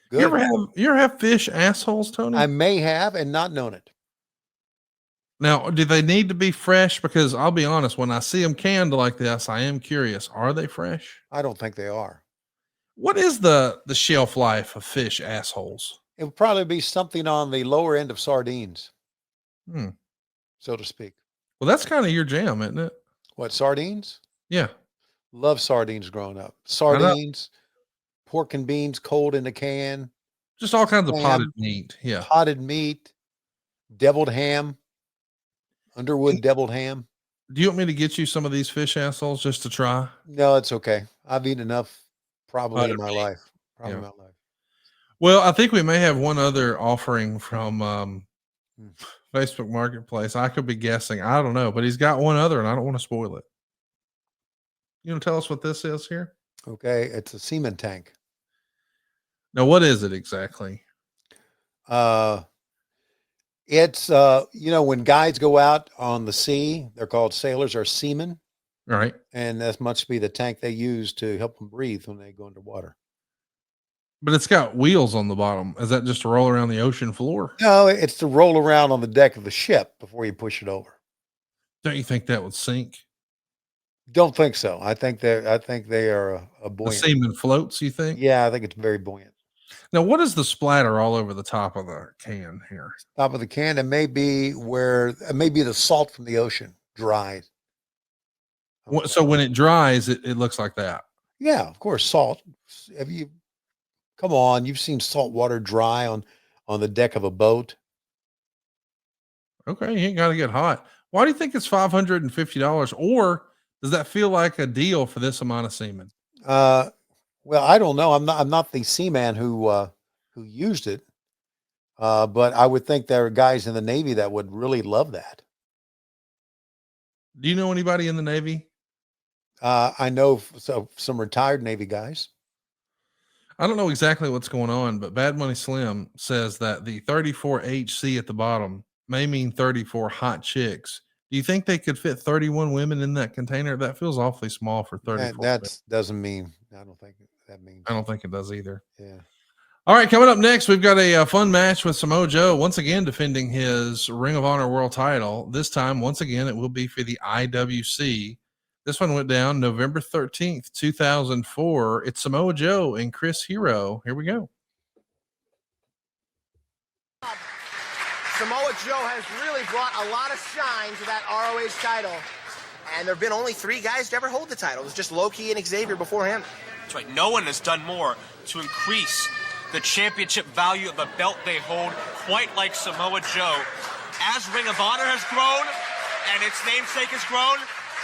Good. You ever have fish assholes, Tony? I may have and not known it. Now, do they need to be fresh? Because I'll be honest, when I see them canned like this, I am curious. Are they fresh? I don't think they are. What is the shelf life of fish assholes? It would probably be something on the lower end of sardines, so to speak. Well, that's kind of your jam, isn't it? What, sardines? Yeah. Love sardines growing up. Sardines, pork and beans cold in a can. Just all kinds of Ham, potted meat. Yeah. Potted meat, deviled ham, Underwood deviled ham. Do you want me to get you some of these fish assholes just to try? No, it's okay. I've eaten enough probably in my life. Well, I think we may have one other offering from Facebook Marketplace. I could be guessing. I don't know, but he's got one other and I don't want to spoil it. You want to tell us what this is here? Okay. It's a semen tank. Now, what is it exactly? It's, when guys go out on the sea, they're called sailors or seamen. All right. And that must be the tank they use to help them breathe when they go underwater. But it's got wheels on the bottom. Is that just to roll around the ocean floor? No, it's to roll around on the deck of the ship before you push it over. Don't you think that would sink? Don't think so. I think they are a The buoyant. semen floats, you think? Yeah, I think it's very buoyant. Now, what is the splatter all over the top of the can here? Top of the can, it may be the salt from the ocean dries. So when it dries, it looks like that. Yeah, of course, salt. Come on, you've seen salt water dry on the deck of a boat. Okay, you ain't got to get hot. Why do you think it's $550? Or does that feel like a deal for this amount of semen? Well, I don't know. I'm not the seaman who used it. But I would think there are guys in the Navy that would really love that. Do you know anybody in the Navy? I know some retired Navy guys. I don't know exactly what's going on, but Bad Money Slim says that the 34 HC at the bottom may mean 34 hot chicks. Do you think they could fit 31 women in that container? That feels awfully small for 34. That doesn't mean, I don't think that means. I don't think it does either. Yeah. All right, coming up next, we've got a fun match with Samoa Joe, once again defending his Ring of Honor World title. This time, once again, it will be for the IWC. This one went down November 13th, 2004. It's Samoa Joe and Chris Hero. Here we go. Samoa Joe has really brought a lot of shine to that ROH title. And there have been only 3 guys to ever hold the title. It was just Loki and Xavier before him. That's right. No one has done more to increase the championship value of the belt they hold, quite like Samoa Joe. As Ring of Honor has grown and its namesake has grown,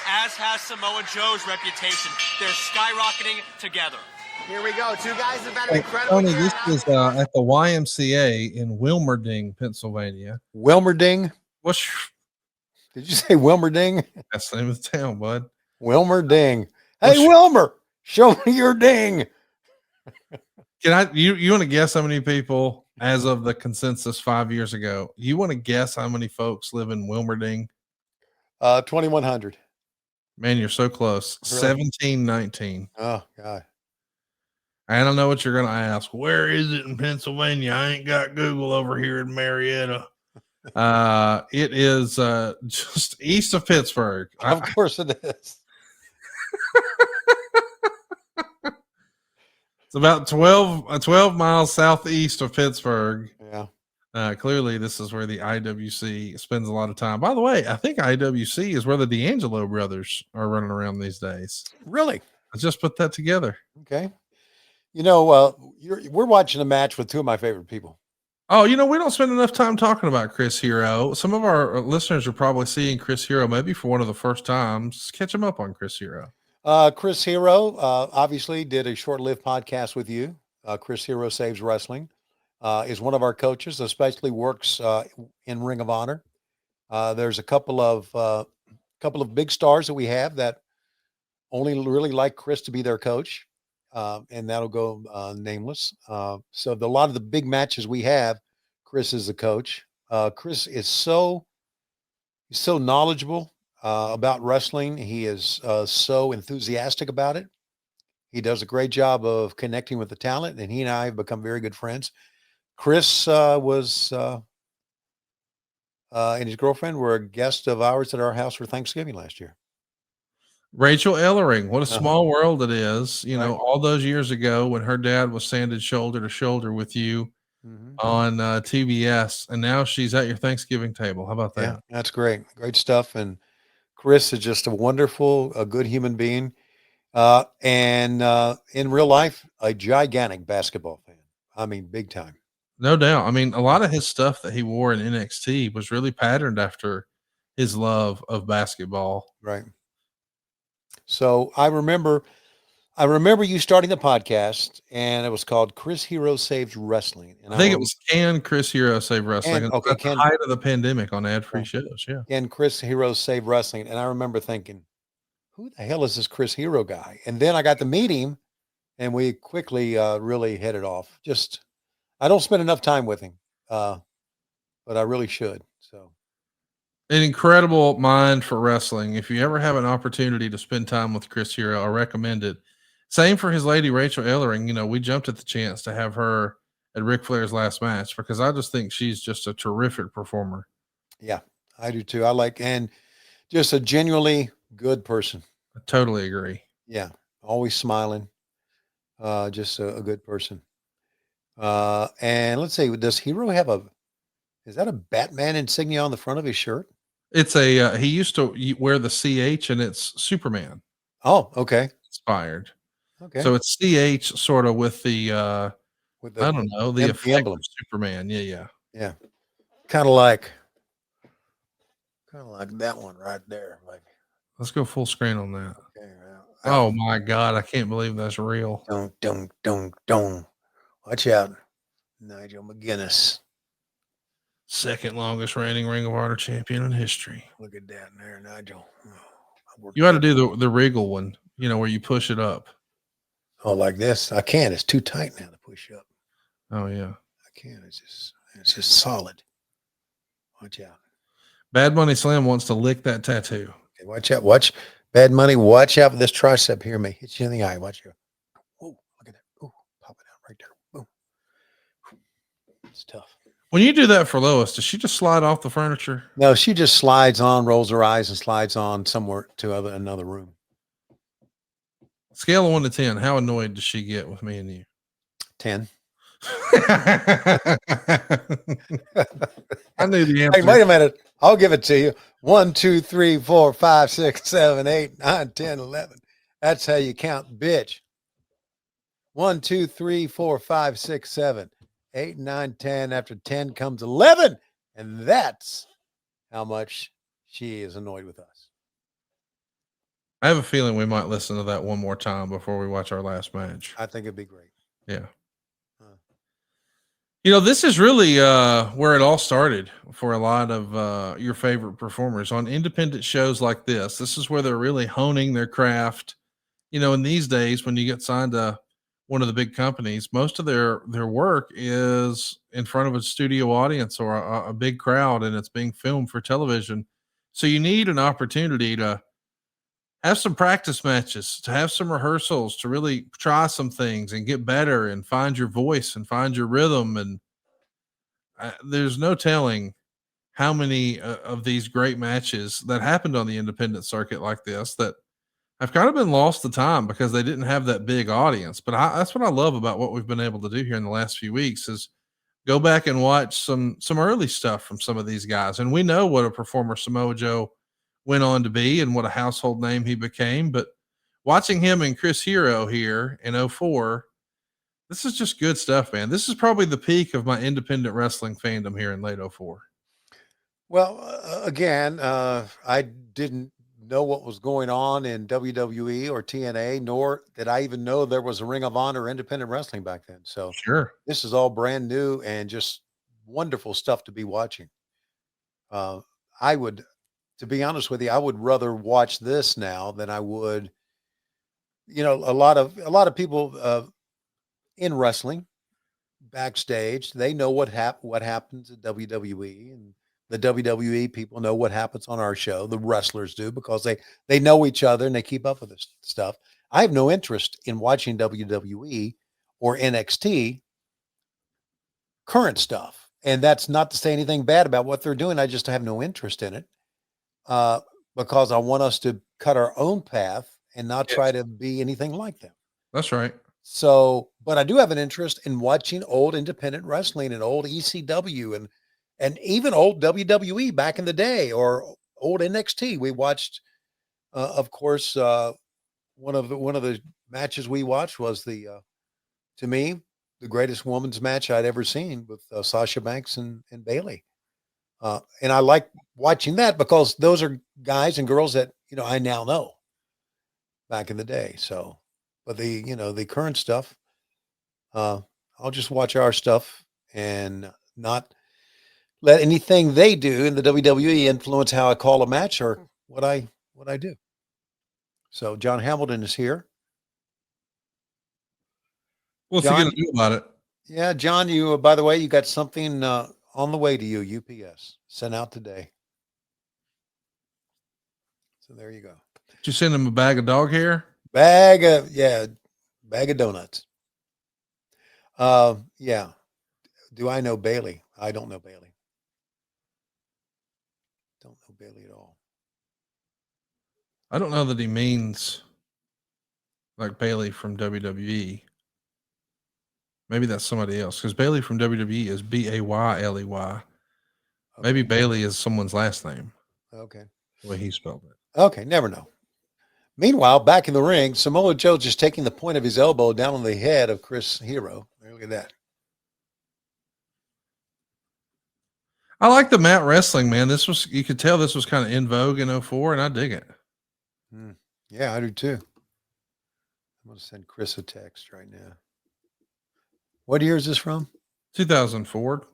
as has Samoa Joe's reputation. They're skyrocketing together. Here we go. 2 guys have had an incredible Tony, year. this is at the YMCA in Wilmerding, Pennsylvania. Wilmerding? Did you say Wilmerding? That's the name of the town, bud. Wilmerding. Hey, Wilmer, show me your ding. You want to guess how many people, as of the consensus 5 years ago, you want to guess how many folks live in Wilmerding? 2,100. Man, you're so close. Really? 1719. Oh, God. I don't know what you're going to ask. Where is it in Pennsylvania? I ain't got Google over here in Marietta. It is just east of Pittsburgh. Of course it is. It's about 12 miles southeast of Pittsburgh. Yeah. Clearly, this is where the IWC spends a lot of time. By the way, I think IWC is where the D'Angelo brothers are running around these days. Really? I just put that together. Okay. You know, we're watching a match with 2 of my favorite people. Oh, we don't spend enough time talking about Chris Hero. Some of our listeners are probably seeing Chris Hero maybe for one of the first times. Catch them up on Chris Hero. Chris Hero obviously did a short-lived podcast with you. Chris Hero Saves Wrestling is one of our coaches, especially works in Ring of Honor. There's a couple of big stars that we have that only really like Chris to be their coach, and that'll go nameless. So a lot of the big matches we have, Chris is the coach. Chris is so knowledgeable about wrestling. He is so enthusiastic about it. He does a great job of connecting with the talent, and he and I have become very good friends. Chris and his girlfriend were a guest of ours at our house for Thanksgiving last year. Rachel Ellering, what a small world it is. Right. All those years ago when her dad was standing shoulder to shoulder with you on TBS, and now she's at your Thanksgiving table. How about that? Yeah, that's great. Great stuff. And Chris is just a good human being. And in real life, a gigantic basketball fan. I mean, big time. No doubt. I mean, a lot of his stuff that he wore in NXT was really patterned after his love of basketball. Right. So I remember you starting the podcast, and it was called Chris Hero Saves Wrestling. And I think it was Can Chris Hero Save Wrestling? Okay, at the height of the pandemic on ad-free shows. Yeah. And Chris Hero Save Wrestling. And I remember thinking, who the hell is this Chris Hero guy? And then I got to meet him, and we quickly really hit it off. I don't spend enough time with him, but I really should. So, an incredible mind for wrestling. If you ever have an opportunity to spend time with Chris Hero, I recommend it. Same for his lady, Rachel Ellering. We jumped at the chance to have her at Ric Flair's last match because I just think she's just a terrific performer. Yeah, I do too. And just a genuinely good person. I totally agree. Yeah. Always smiling. Just a good person. And let's see, does Hero have is that a Batman insignia on the front of his shirt? It's a he used to wear the CH, and it's Superman Oh, okay. inspired. Okay. So it's CH sort of with the With I don't know, the the effect emblem. of Superman. Yeah. Yeah. Kind of like that one right there. Like, Let's go full screen on that. okay, Oh my God, I can't believe that's real. don't. Watch out, Nigel McGuinness. Second longest reigning Ring of Honor champion in history. Look at that there, Nigel. You ought to do the Regal one, where you push it up. Oh, like this? I can't. It's too tight now to push up. Oh yeah. I can't. It's just solid. Watch out. Bad Money Slim wants to lick that tattoo. Okay, watch out. Watch Bad Money. Watch out for this tricep here. May hit you in the eye. Watch out. Oh, look at that. Oh, pop it out right there. Boom. It's tough. When you do that for Lois, does she just slide off the furniture? No, she just slides on, rolls her eyes, and slides on somewhere to another room. Scale of 1 to 10, how annoyed does she get with me and you? 10. I knew the answer. Hey, wait a minute. I'll give it to you. 1, 2, 3, 4, 5, 6, 7, 8, 9, 10, 11. That's how you count, bitch. 1, 2, 3, 4, 5, 6, 7, 8, 9, 10. After 10 comes 11. And that's how much she is annoyed with us. I have a feeling we might listen to that one more time before we watch our last match. I think it'd be great. Yeah. This is really where it all started for a lot of your favorite performers on independent shows like this. This is where they're really honing their craft. In these days, when you get signed to one of the big companies, most of their work is in front of a studio audience or a big crowd, and it's being filmed for television. So you need an opportunity to have some practice matches, to have some rehearsals, to really try some things and get better and find your voice and find your rhythm. And there's no telling how many of these great matches that happened on the independent circuit like this that have kind of been lost to time because they didn't have that big audience. But that's what I love about what we've been able to do here in the last few weeks is go back and watch some early stuff from some of these guys. And we know what a performer Samoa Joe went on to be and what a household name he became. But watching him and Chris Hero here in 2004, this is just good stuff, man. This is probably the peak of my independent wrestling fandom here in late 2004. Well, again, I didn't know what was going on in WWE or TNA, nor did I even know there was a Ring of Honor independent wrestling back then. So sure, this is all brand new and just wonderful stuff to be watching. To be honest with you, I would rather watch this now than I would, a lot of people in wrestling backstage, they know what happens at WWE, and the WWE people know what happens on our show. The wrestlers do because they know each other and they keep up with this stuff. I have no interest in watching WWE or NXT current stuff. And that's not to say anything bad about what they're doing. I just have no interest in it because I want us to cut our own path and not try to be anything like them. That's right. So, but I do have an interest in watching old independent wrestling and old ECW and even old WWE back in the day or old NXT. We watched, of course, one of the matches we watched was to me, the greatest women's match I'd ever seen with Sasha Banks and Bayley. And I like watching that because those are guys and girls that, I now know back in the day. So, but the current stuff, I'll just watch our stuff and not let anything they do in the WWE influence how I call a match or what I do. So John Hamilton is here. What's he going to do about it? Yeah, John, you, by the way, you got something on the way to you, UPS, sent out today. So there you go. Did you send him a bag of dog hair? Bag of donuts. Yeah. Do I know Bailey? I don't know Bailey. Don't know Bailey at all. I don't know that he means like Bailey from WWE. Maybe that's somebody else because Bailey from WWE is Bayley. Maybe Bailey is someone's last name. Okay. The way he spelled it. Okay, never know. Meanwhile, back in the ring, Samoa Joe just taking the point of his elbow down on the head of Chris Hero. Look at that. I like the mat wrestling, man. You could tell this was kind of in vogue in 04, and I dig it. Yeah, I do too. I'm going to send Chris a text right now. What year is this from? 2004.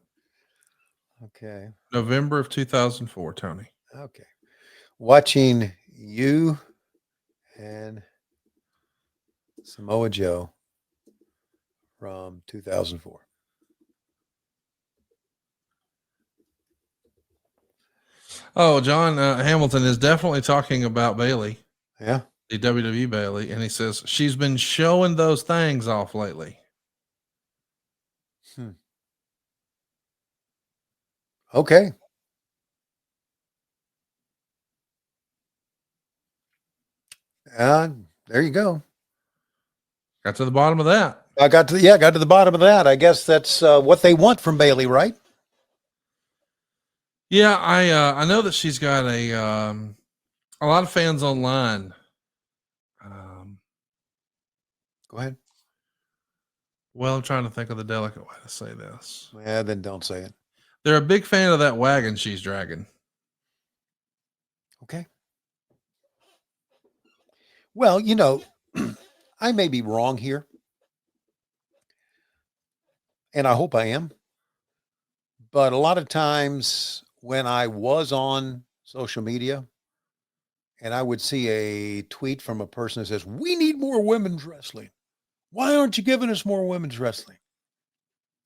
Okay. November of 2004, Tony. Okay. Watching you and Samoa Joe from 2004. Oh, John Hamilton is definitely talking about Bailey. Yeah. The WWE Bailey. And he says, she's been showing those things off lately. Okay. There you go. Got to the bottom of that. I got to the bottom of that. I guess that's what they want from Bailey, right? Yeah, I know that she's got a lot of fans online. Go ahead. Well, I'm trying to think of the delicate way to say this. Yeah, then don't say it. They're a big fan of that wagon she's dragging. Okay. Well, I may be wrong here, and I hope I am. But a lot of times when I was on social media and I would see a tweet from a person that says, we need more women's wrestling. Why aren't you giving us more women's wrestling?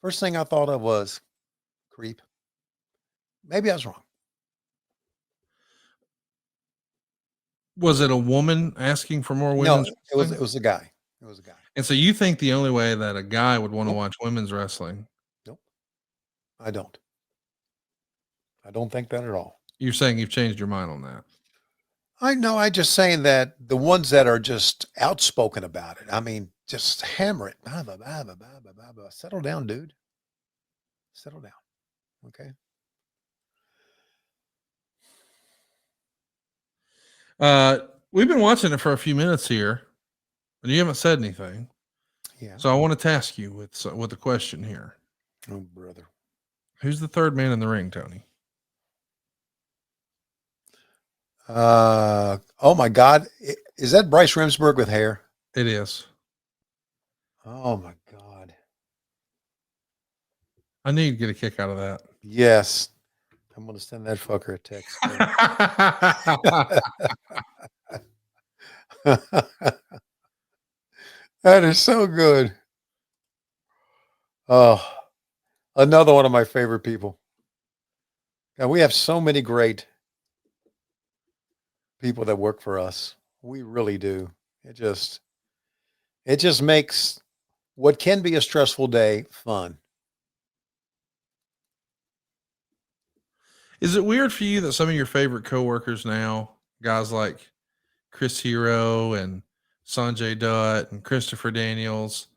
First thing I thought of was creep. Maybe I was wrong. Was it a woman asking for more women's wrestling? No, it was a guy. It was a guy. And so you think the only way that a guy would want to watch women's wrestling? Nope. I don't. I don't think that at all. You're saying you've changed your mind on that. I know. I'm just saying that the ones that are just outspoken about it, I mean, just hammer it. Settle down, dude. Settle down. Okay. We've been watching it for a few minutes here, and you haven't said anything. Yeah. So I want to task you with a question here. Oh, brother. Who's the third man in the ring, Tony? Oh my God. Is that Bryce Remsburg with hair? It is. Oh my God. I knew you'd get a kick out of that. Yes. I'm going to send that fucker a text. That is so good. Oh, another one of my favorite people. And we have so many great people that work for us. We really do. It just makes what can be a stressful day fun. Is it weird for you that some of your favorite coworkers now, guys like Chris Hero and Sanjay Dutt and Christopher Daniels,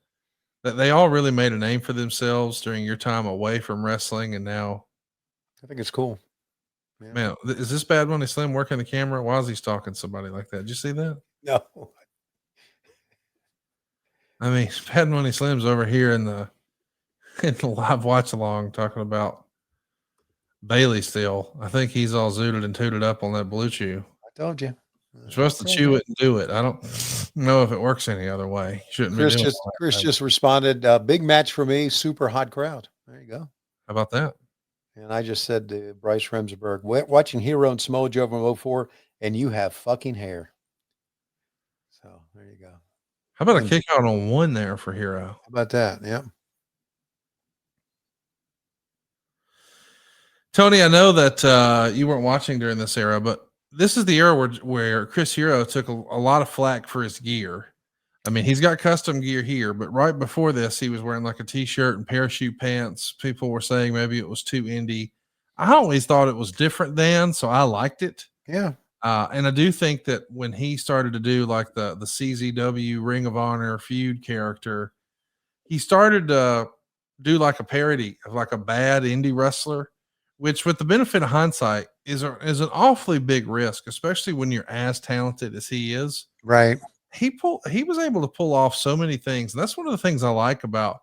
that they all really made a name for themselves during your time away from wrestling, and now I think it's cool. Yeah. Man, is this Bad Money Slim working the camera? Why is he stalking somebody like that? Did you see that? No. I mean, Bad Money Slim's over here in the live watch along talking about Bailey still. I think he's all zooted and tooted up on that blue chew. I told you. You're supposed to chew it and do it. I don't know if it works any other way. Shouldn't Chris be doing Chris just responded, big match for me, super hot crowd. There you go. How about that? And I just said to Bryce Remsburg, watching Hero and Samoa Joe from 04, and you have fucking hair. So there you go. How about a kick out on one there for Hero? How about that? Yeah. Tony, I know that you weren't watching during this era, but this is the era where Chris Hero took a lot of flack for his gear. I mean, he's got custom gear here, but right before this, he was wearing like a t-shirt and parachute pants. People were saying maybe it was too indie. I always thought it was different then, so I liked it. Yeah. And I do think that when he started to do like the CZW Ring of Honor feud character, he started to do like a parody of like a bad indie wrestler, which with the benefit of hindsight is an awfully big risk, especially when you're as talented as he is. Right. He was able to pull off so many things. And that's one of the things I like about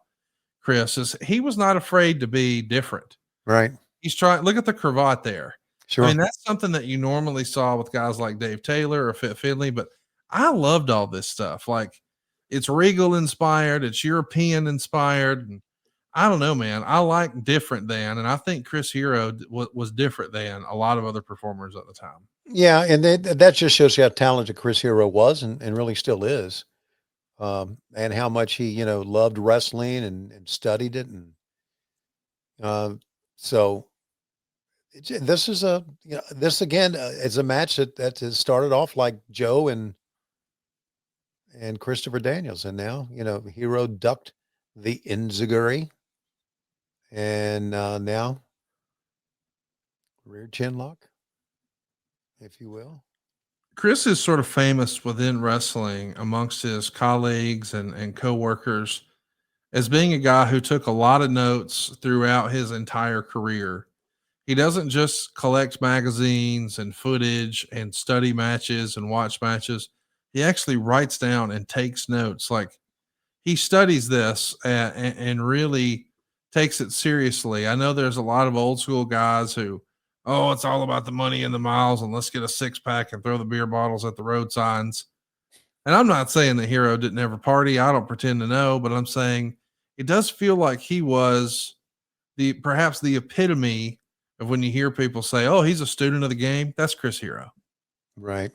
Chris is he was not afraid to be different. Right. He's trying, look at the cravat there. Sure. I mean, that's something that you normally saw with guys like Dave Taylor or Fit Finley, but I loved all this stuff. Like it's Regal inspired, it's European inspired. And I don't know, man. I like different than, and I think Chris Hero was different than a lot of other performers at the time. Yeah, and that just shows you how talented Chris Hero was and really still is. And how much he, loved wrestling and studied it. And so this is this again is a match that has started off like Joe and Christopher Daniels. And now, Hero ducked the enziguri. And now rear chin lock, if you will. Chris is sort of famous within wrestling amongst his colleagues and coworkers as being a guy who took a lot of notes throughout his entire career. He doesn't just collect magazines and footage and study matches and watch matches. He actually writes down and takes notes. Like he studies this and really takes it seriously. I know there's a lot of old school guys who, oh, it's all about the money and the miles, and let's get a six-pack and throw the beer bottles at the road signs. And I'm not saying that Hero didn't ever party. I don't pretend to know, but I'm saying it does feel like he was perhaps the epitome of when you hear people say, oh, he's a student of the game. That's Chris Hero. Right.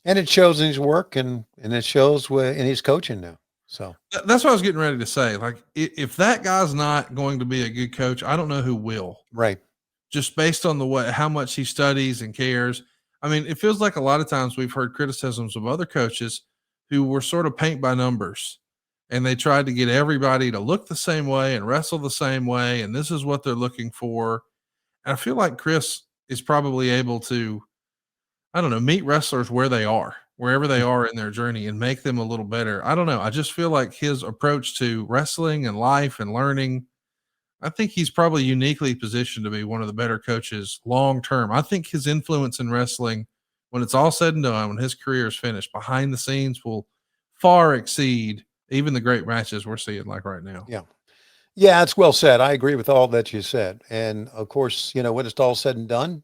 And it shows in his work and it shows in his coaching now. So that's what I was getting ready to say. Like if that guy's not going to be a good coach, I don't know who will. Right. Just based on how much he studies and cares. I mean, it feels like a lot of times we've heard criticisms of other coaches who were sort of paint by numbers and they tried to get everybody to look the same way and wrestle the same way. And this is what they're looking for. And I feel like Chris is probably able to, I don't know, meet wrestlers where they are, wherever they are in their journey and make them a little better. I don't know. I just feel like his approach to wrestling and life and learning, I think he's probably uniquely positioned to be one of the better coaches long term. I think his influence in wrestling, when it's all said and done, when his career is finished, behind the scenes will far exceed even the great matches we're seeing like right now. Yeah. Yeah, it's well said. I agree with all that you said. And of course, when it's all said and done,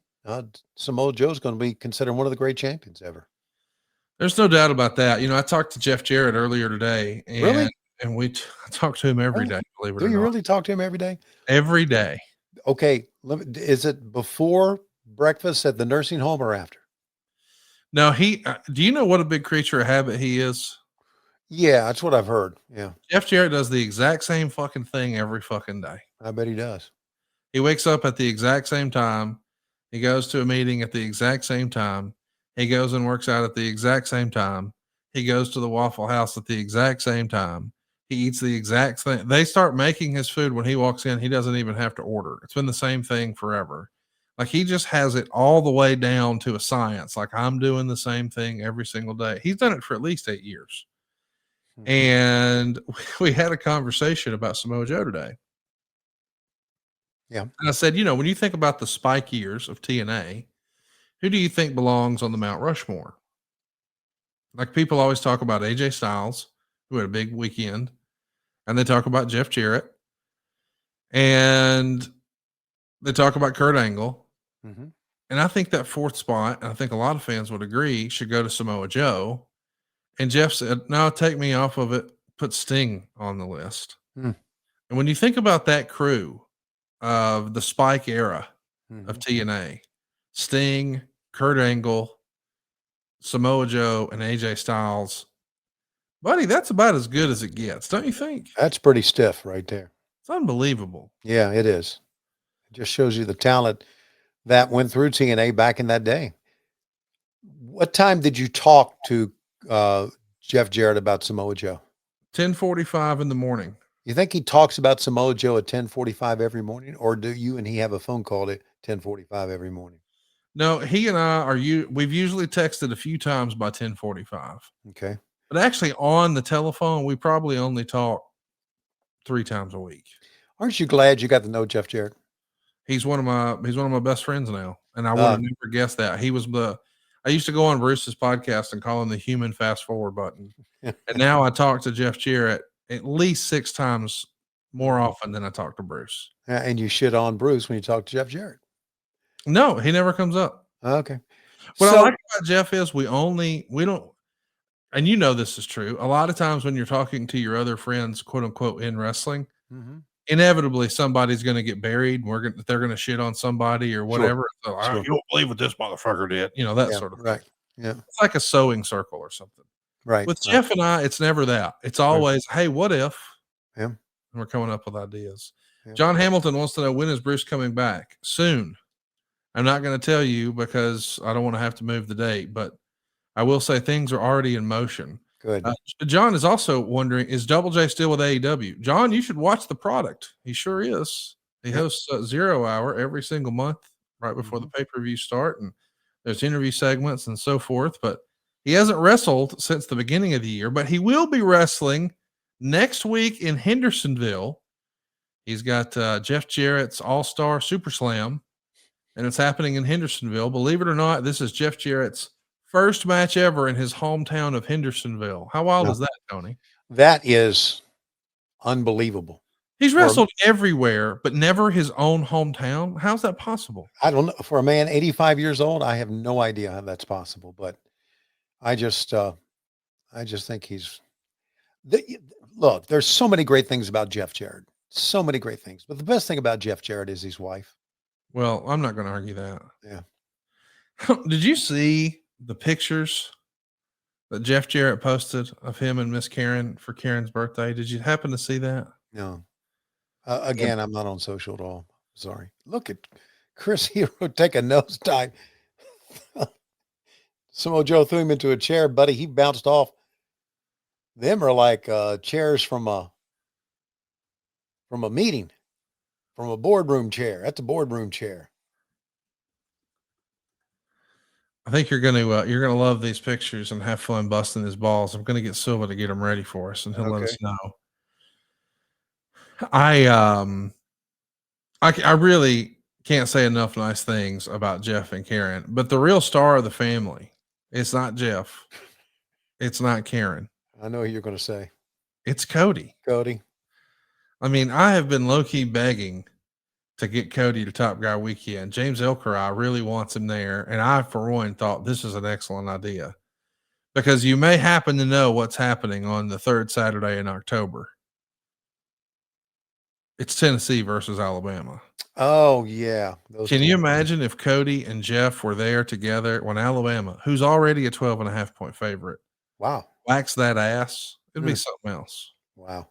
Samoa Joe's going to be considered one of the great champions ever. There's no doubt about that. I talked to Jeff Jarrett earlier today, and really? And we talk to him every day. Believe it or not. Do you really talk to him every day? Every day. Okay. Is it before breakfast at the nursing home or after? No, do you know what a big creature of habit he is? Yeah, that's what I've heard. Yeah. Jeff Jarrett does the exact same fucking thing every fucking day. I bet he does. He wakes up at the exact same time. He goes to a meeting at the exact same time. He goes and works out at the exact same time. He goes to the Waffle House at the exact same time. He eats the exact thing. They start making his food when he walks in. He doesn't even have to order. It's been the same thing forever. Like he just has it all the way down to a science. Like I'm doing the same thing every single day. He's done it for at least 8 years. Mm-hmm. And we had a conversation about Samoa Joe today. Yeah. And I said, when you think about the spike years of TNA, who do you think belongs on the Mount Rushmore? Like people always talk about AJ Styles, who had a big weekend, and they talk about Jeff Jarrett, and they talk about Kurt Angle. Mm-hmm. And I think that fourth spot, and I think a lot of fans would agree, should go to Samoa Joe. And Jeff said, no, take me off of it. Put Sting on the list. Mm. And when you think about that crew of the Spike era of TNA, Sting, Kurt Angle, Samoa Joe, and AJ Styles, buddy, that's about as good as it gets, don't you think? That's pretty stiff right there. It's unbelievable. Yeah, it is. It just shows you the talent that went through TNA back in that day. What time did you talk to Jeff Jarrett about Samoa Joe? 10:45 in the morning. You think he talks about Samoa Joe at 10:45 every morning, or do you and he have a phone call at 10:45 every morning? No, he and I we've usually texted a few times by 10:45. Okay. But actually, on the telephone, we probably only talk 3 times a week. Aren't you glad you got to know Jeff Jarrett? He's one of my best friends now, and I would have never guessed that. He was I used to go on Bruce's podcast and call him the human fast forward button, and now I talk to Jeff Jarrett at least 6 times more often than I talk to Bruce. And you shit on Bruce when you talk to Jeff Jarrett. No, he never comes up. Okay. What I like about Jeff is we don't, and you know this is true. A lot of times when you're talking to your other friends, quote unquote, in wrestling, inevitably somebody's going to get buried. They're going to shit on somebody or whatever. Sure. So, you don't believe what this motherfucker did. You know, that sort of right. thing. Yeah. It's like a sewing circle or something. Right. With Jeff and I, it's never that. It's always, hey, what if? Yeah. And we're coming up with ideas. Yeah. John Hamilton wants to know, when is Bruce coming back? Soon. I'm not going to tell you because I don't want to have to move the date, but I will say things are already in motion. Good. John is also wondering, is Double J still with AEW? John, you should watch the product. He sure is. He hosts 0 Hour every single month right before the pay-per-view start, and there's interview segments and so forth, but he hasn't wrestled since the beginning of the year, but he will be wrestling next week in Hendersonville. He's got Jeff Jarrett's All-Star Super Slam, and it's happening in Hendersonville. Believe it or not, this is Jeff Jarrett's first match ever in his hometown of Hendersonville. How wild is that, Tony? That is unbelievable. He's wrestled everywhere, but never his own hometown. How's that possible? I don't know. For a man 85 years old, I have no idea how that's possible, but I just think look, there's so many great things about Jeff Jarrett. So many great things. But the best thing about Jeff Jarrett is his wife. Well, I'm not going to argue that. Yeah. Did you see the pictures that Jeff Jarrett posted of him and Miss Karen for Karen's birthday? Did you happen to see that? No. Again, I'm not on social at all. Sorry. Look at Chris Hero take a nosedive. Samoa Joe threw him into a chair, buddy. He bounced off. Them are like chairs from a meeting, from a boardroom chair. That's a boardroom chair. I think you're gonna love these pictures and have fun busting his balls. I'm gonna get Silva to get them ready for us, and he'll let us know. I really can't say enough nice things about Jeff and Karen, but the real star of the family, it's not Jeff, it's not Karen. I know who you're going to say. It's Cody. Cody. I mean, I have been low-key begging to get Cody to Top Guy Weekend. James Elkerai really wants him there, and I, for one, thought this is an excellent idea because you may happen to know what's happening on the 3rd Saturday in October. It's Tennessee versus Alabama. Oh, yeah. Can you imagine if Cody and Jeff were there together when Alabama, who's already a 12.5-point favorite, whacks that ass? It'd be something else. Wow.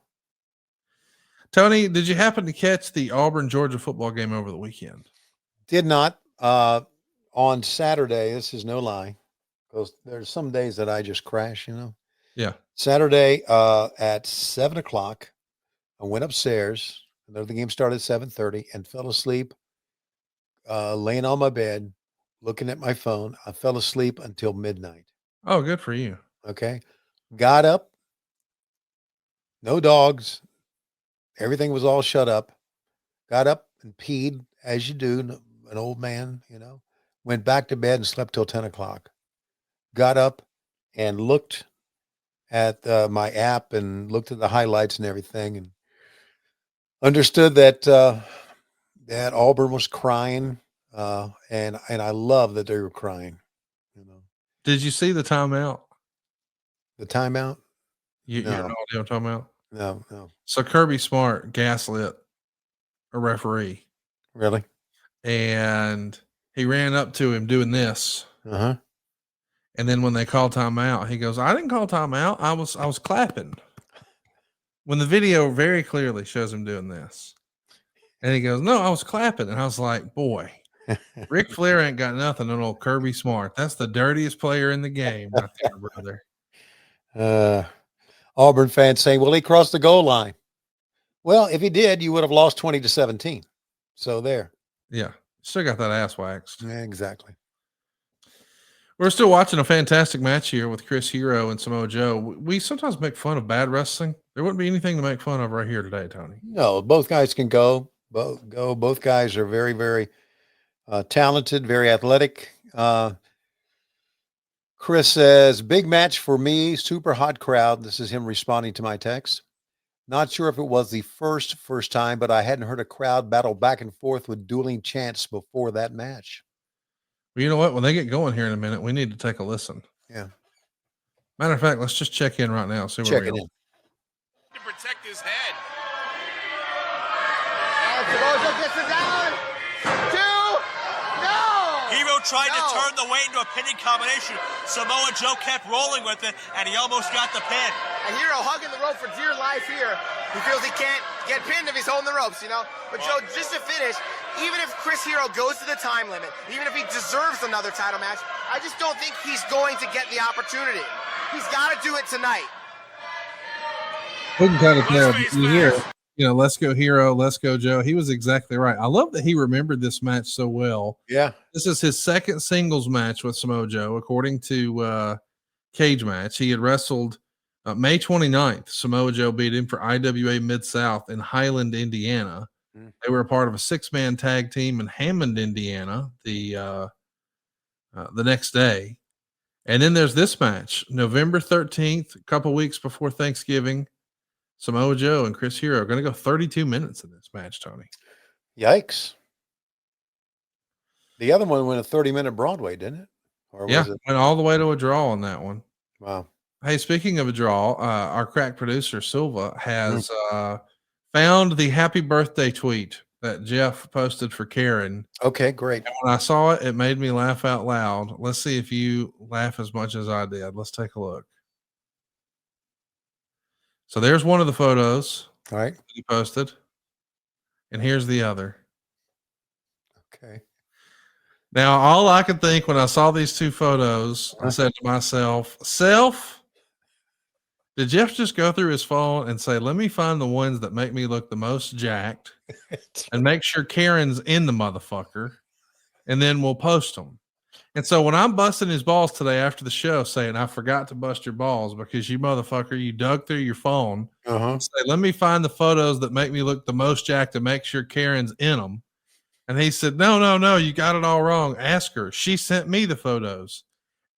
Tony, did you happen to catch the Auburn-Georgia football game over the weekend? Did not. On Saturday, this is no lie, because there's some days that I just crash, you know? Yeah. Saturday at 7 o'clock, I went upstairs. The game started at 7:30 and fell asleep laying on my bed, looking at my phone. I fell asleep until midnight. Oh, good for you. Okay. Got up. No dogs. Everything was all shut up. Got up and peed, as you do, an old man, you know. Went back to bed and slept till 10 o'clock. Got up and looked at my app and looked at the highlights and everything and understood that that Auburn was crying, and I love that they were crying. You know. Did you see the timeout? The timeout? You know what I'm talking about? No. So Kirby Smart gaslit a referee. Really? And he ran up to him doing this. Uh-huh. And then when they called timeout, he goes, "I didn't call timeout. I was clapping." When the video very clearly shows him doing this. And he goes, "No, I was clapping." And I was like, boy, Ric Flair ain't got nothing on old Kirby Smart. That's the dirtiest player in the game right there, brother. Auburn fans saying, well, he crossed the goal line. Well, if he did, you would have lost 20-17. So there. Yeah. Still got that ass waxed. Yeah, exactly. We're still watching a fantastic match here with Chris Hero and Samoa Joe. We sometimes make fun of bad wrestling. There wouldn't be anything to make fun of right here today, Tony. No, both guys can go. Both guys are very, very talented, very athletic. Chris says, big match for me, super hot crowd. This is him responding to my text. Not sure if it was the first time, but I hadn't heard a crowd battle back and forth with dueling chants before that match. Well, you know what? When they get going here in a minute, we need to take a listen. Yeah. Matter of fact, let's just check in right now. See where Check we it are. in. To protect his head. Samoa Joe gets it down. 2. No. Hero tried to No. turn the weight into a pinning combination. Samoa Joe kept rolling with it, and he almost got the pin. A Hero hugging the rope for dear life here. He feels he can't get pinned if he's holding the ropes, you know? But Joe, just to finish, even if Chris Hero goes to the time limit, even if he deserves another title match, I just don't think he's going to get the opportunity. He's got to do it tonight. We can kind of tell. Let's face You hear, facts. let's go Hero, let's go Joe. He was exactly right. I love that he remembered this match so well. Yeah. This is his second singles match with Samoa Joe, according to Cage Match. He had wrestled May 29th. Samoa Joe beat him for IWA Mid-South in Highland, Indiana. They were a part of a 6-man tag team in Hammond, Indiana, the next day. And then there's this match, November 13th, a couple weeks before Thanksgiving. Samoa Joe and Chris Hero are going to go 32 minutes in this match, Tony. Yikes. The other one went a 30-minute Broadway, didn't it? Or Yeah, was it? went all the way to a draw on that one. Wow. Hey, speaking of a draw, our crack producer Silva has found the happy birthday tweet that Jeff posted for Karen. Okay, great. And when I saw it, it made me laugh out loud. Let's see if you laugh as much as I did. Let's take a look. So there's one of the photos All right. that he posted, and here's the other. Okay. Now, all I could think when I saw these two photos, I said to myself, did Jeff just go through his phone and say, let me find the ones that make me look the most jacked and make sure Karen's in the motherfucker, and then we'll post them. And so when I'm busting his balls today after the show saying, I forgot to bust your balls because you motherfucker, you dug through your phone, say, let me find the photos that make me look the most jacked and make sure Karen's in them. And he said, no, you got it all wrong. Ask her. She sent me the photos.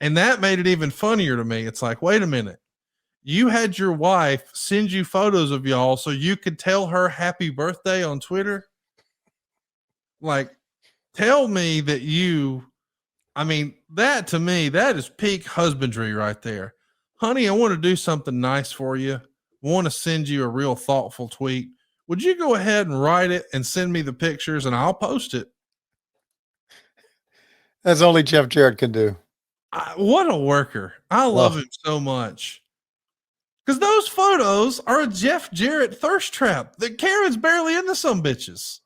And that made it even funnier to me. It's like, wait a minute. You had your wife send you photos of y'all so you could tell her happy birthday on Twitter? Like, tell me that that to me, that is peak husbandry right there. Honey, I want to do something nice for you. I want to send you a real thoughtful tweet. Would you go ahead and write it and send me the pictures and I'll post it? That's only Jeff Jarrett can do. What a worker. I love him so much. Because those photos are a Jeff Jarrett thirst trap that Karen's barely into some bitches.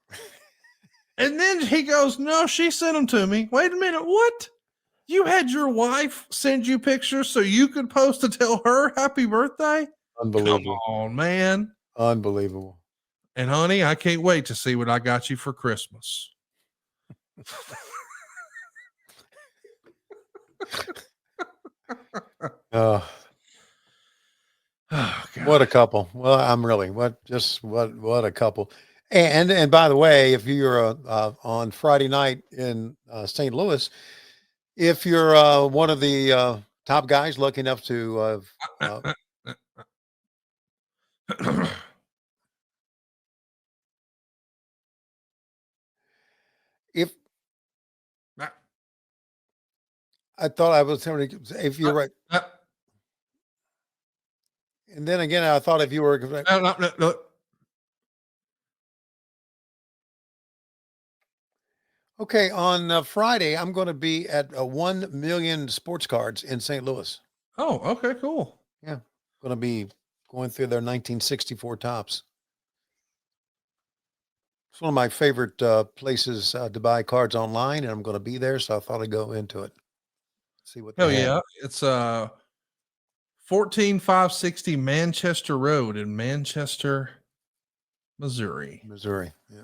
And then he goes, no, she sent them to me. Wait a minute. What? You had your wife send you pictures so you could post to tell her happy birthday? Unbelievable. Come on, man. Unbelievable. And honey, I can't wait to see what I got you for Christmas. Oh, God. What a couple. Well, I'm really what a couple. And by the way, if you're on Friday night in St. Louis, if you're one of the top guys lucky enough to if I thought I was telling you, if you're right. And then again, I thought if you were no. Okay, on Friday, I'm going to be at 1 million sports cards in St. Louis. Oh, okay, cool. Yeah, going to be going through their 1964 tops. It's one of my favorite places to buy cards online, and I'm going to be there, so I thought I'd go into it. See what. Oh yeah, it's 14560 Manchester Road in Manchester, Missouri. Missouri, yeah.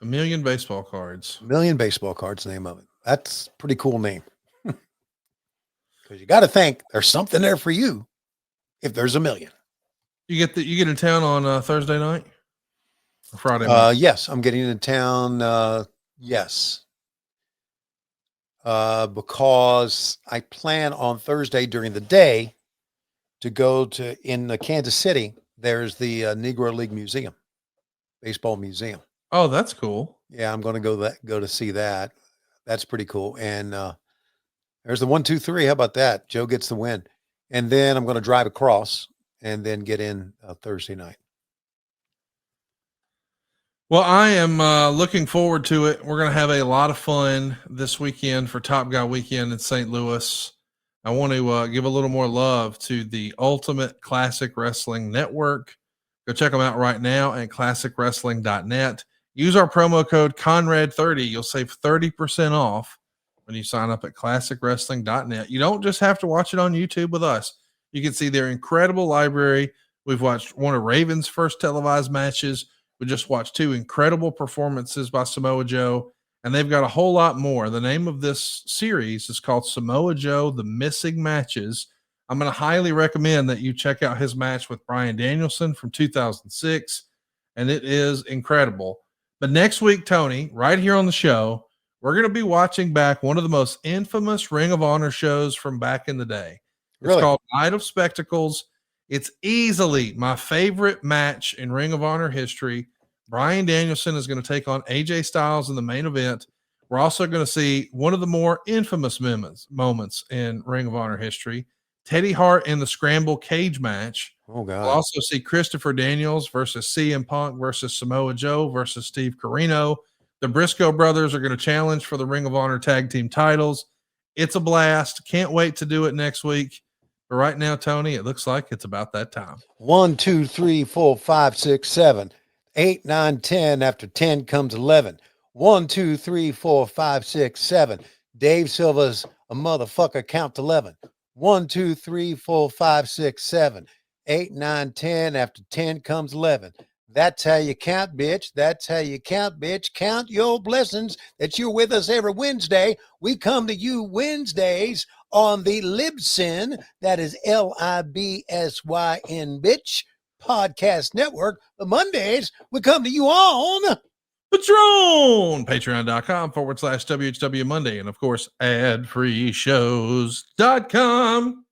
1 million baseball cards. 1 million baseball cards, name of it. That's a pretty cool name. because you got to think there's something there for you if there's a million. You get in town on Thursday night or Friday night? Yes, I'm getting into town. Yes. Because I plan on Thursday during the day to go to in Kansas City. There's the Negro League Museum, baseball museum. Oh, that's cool. Yeah, I'm going to go to see that. That's pretty cool. And there's the 1, 2, 3. How about that? Joe gets the win. And then I'm going to drive across and then get in Thursday night. Well, I am looking forward to it. We're going to have a lot of fun this weekend for Top Guy Weekend in St. Louis. I want to give a little more love to the Ultimate Classic Wrestling Network. Go check them out right now at classicwrestling.net. Use our promo code Conrad30. You'll save 30% off when you sign up at classicwrestling.net. You don't just have to watch it on YouTube with us. You can see their incredible library. We've watched one of Raven's first televised matches. We just watched 2 incredible performances by Samoa Joe, and they've got a whole lot more. The name of this series is called Samoa Joe, The Missing Matches. I'm going to highly recommend that you check out his match with Bryan Danielson from 2006, and it is incredible. But next week, Tony, right here on the show, we're going to be watching back one of the most infamous Ring of Honor shows from back in the day. It's called Night of Spectacles. It's easily my favorite match in Ring of Honor history. Bryan Danielson is going to take on AJ Styles in the main event. We're also going to see one of the more infamous moments in Ring of Honor history, Teddy Hart in the Scramble Cage match. Oh, God. We'll also see Christopher Daniels versus CM Punk versus Samoa Joe versus Steve Corino. The Briscoe brothers are going to challenge for the Ring of Honor tag team titles. It's a blast. Can't wait to do it next week. But right now, Tony, it looks like it's about that time. 1, 2, 3, 4, 5, 6, 7, 8, 9, 10. After 10 comes 11. 1, 2, 3, 4, 5, 6, 7. Dave Silva's a motherfucker. Count to 11. 1, 2, 3, 4, 5, 6, 7, 8, 9, 10. After 10 comes 11. That's how you count, bitch. That's how you count, bitch. Count your blessings that you're with us every Wednesday. We come to you Wednesdays on the Libsyn, that is Libsyn, bitch, podcast network. The Mondays, we come to you on Patreon, patreon.com/WHW Monday. And of course, adfreeshows.com.